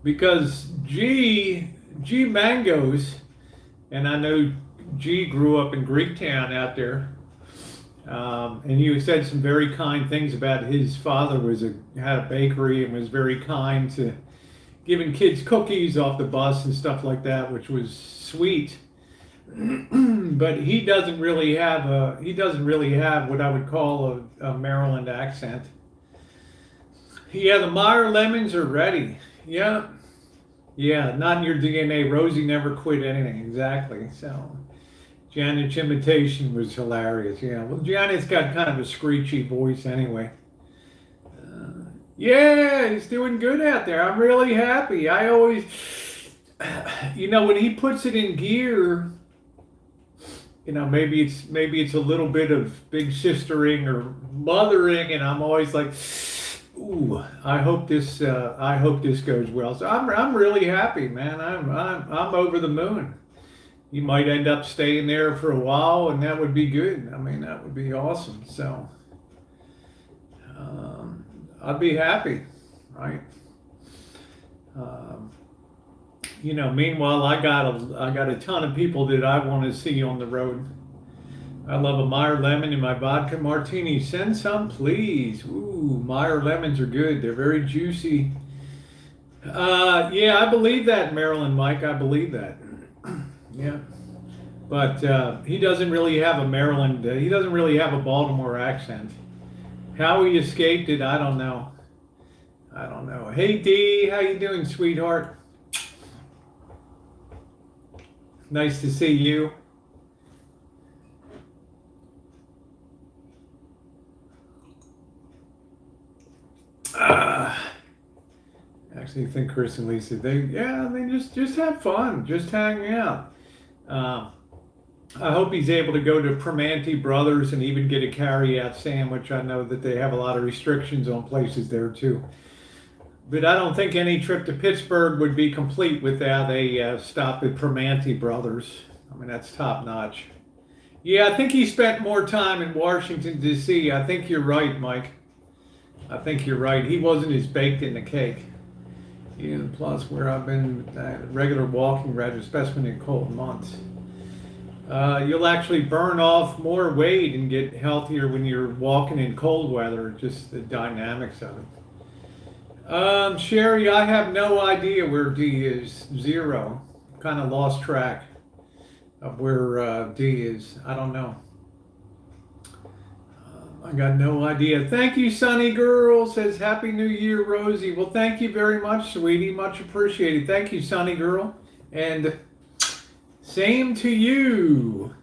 Because G Mangoes, and I know G grew up in Greektown out there. And you said some very kind things about his father had a bakery and was very kind to giving kids cookies off the bus and stuff like that, which was sweet. But he doesn't really have what I would call a Maryland accent. Yeah, the Meyer lemons are ready. Yeah, not in your DNA. Rosie never quit anything. Exactly. So. Janet's imitation was hilarious. Yeah, well, Janet's got kind of a screechy voice anyway. Yeah, he's doing good out there. I'm really happy. I always, when he puts it in gear, maybe it's a little bit of big sistering or mothering, and I'm always like, ooh, I hope this goes well. So I'm really happy, man. I'm over the moon. You might end up staying there for a while, and that would be good. I mean, that would be awesome. So, I'd be happy, right? Meanwhile, I got a ton of people that I want to see on the road. I love a Meyer lemon in my vodka martini. Send some, please. Ooh, Meyer lemons are good. They're very juicy. Yeah, I believe that, Marilyn Mike. I believe that. Yeah. But he doesn't really have a Maryland, he doesn't really have a Baltimore accent. How he escaped it, I don't know. I don't know. Hey, Dee, how you doing, sweetheart? Nice to see you. Actually, I think Chris and Lisa, they just have fun, just hang out. I hope he's able to go to Primanti Brothers and even get a carry-out sandwich. I know that they have a lot of restrictions on places there too. But I don't think any trip to Pittsburgh would be complete without a stop at Primanti Brothers. I mean, that's top notch. Yeah, I think he spent more time in Washington, D.C. I think you're right, Mike. I think you're right. He wasn't as baked in the cake. Yeah, plus where I've been regular walking regimen, especially in cold months. You'll actually burn off more weight and get healthier when you're walking in cold weather, just the dynamics of it. Sherry, I have no idea where D is. Zero. Kind of lost track of where D is. I don't know. I got no idea. Thank you, Sunny Girl. Says Happy New Year, Rosie. Well, thank you very much, sweetie. Much appreciated. Thank you, Sunny Girl. And same to you.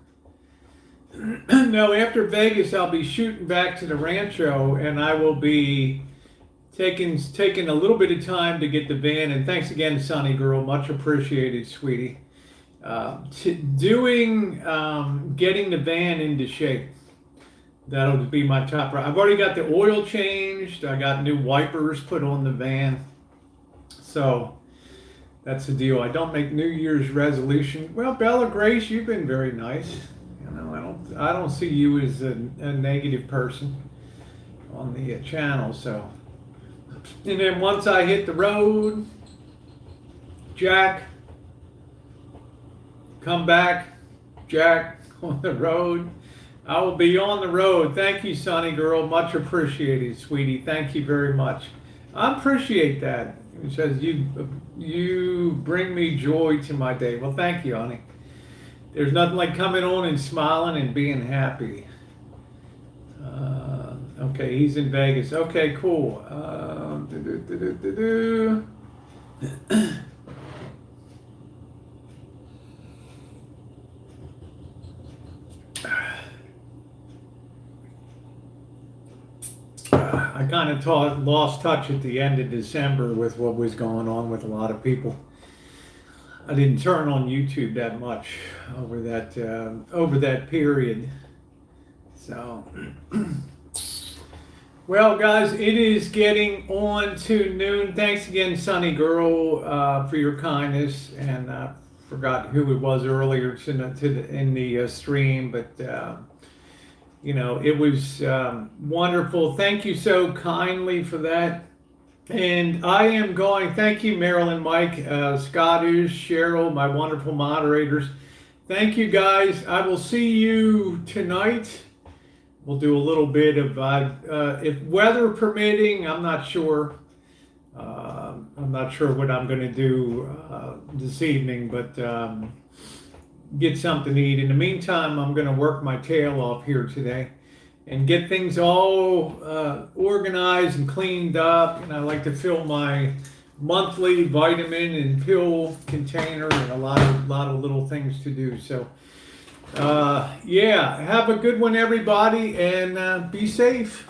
No, after Vegas, I'll be shooting back to the Rancho, and I will be taking a little bit of time to get the van. And thanks again, Sunny Girl. Much appreciated, sweetie. Getting the van into shape. That'll be my top. I've already got the oil changed. I got new wipers put on the van. So that's the deal. I don't make New Year's resolution. Well, Bella Grace, you've been very nice. You know, I don't see you as a negative person on the channel. So, and then once I hit the road, Jack, come back, Jack, on the road. I will be on the road. Thank you, Sunny Girl. Much appreciated, sweetie. Thank you very much. I appreciate that. It says you bring me joy to my day. Well, thank you, honey. There's nothing like coming on and smiling and being happy. Okay, he's in Vegas. Okay, cool. I kind of lost touch at the end of December with what was going on with a lot of people. I didn't turn on YouTube that much over that period. So, well, guys, it is getting on to noon. Thanks again, Sunny Girl, for your kindness. And I forgot who it was earlier in the stream, but. You know, it was wonderful. Thank you so kindly for that. And I am going, thank you, Marilyn, Mike, Scottish, Cheryl, my wonderful moderators. Thank you, guys. I will see you tonight. We'll do a little bit of, if weather permitting, I'm not sure. I'm not sure what I'm going to do this evening, but get something to eat. In the meantime, I'm going to work my tail off here today and get things all organized and cleaned up. And I like to fill my monthly vitamin and pill container and a lot of little things to do. So, yeah, have a good one, everybody, and be safe.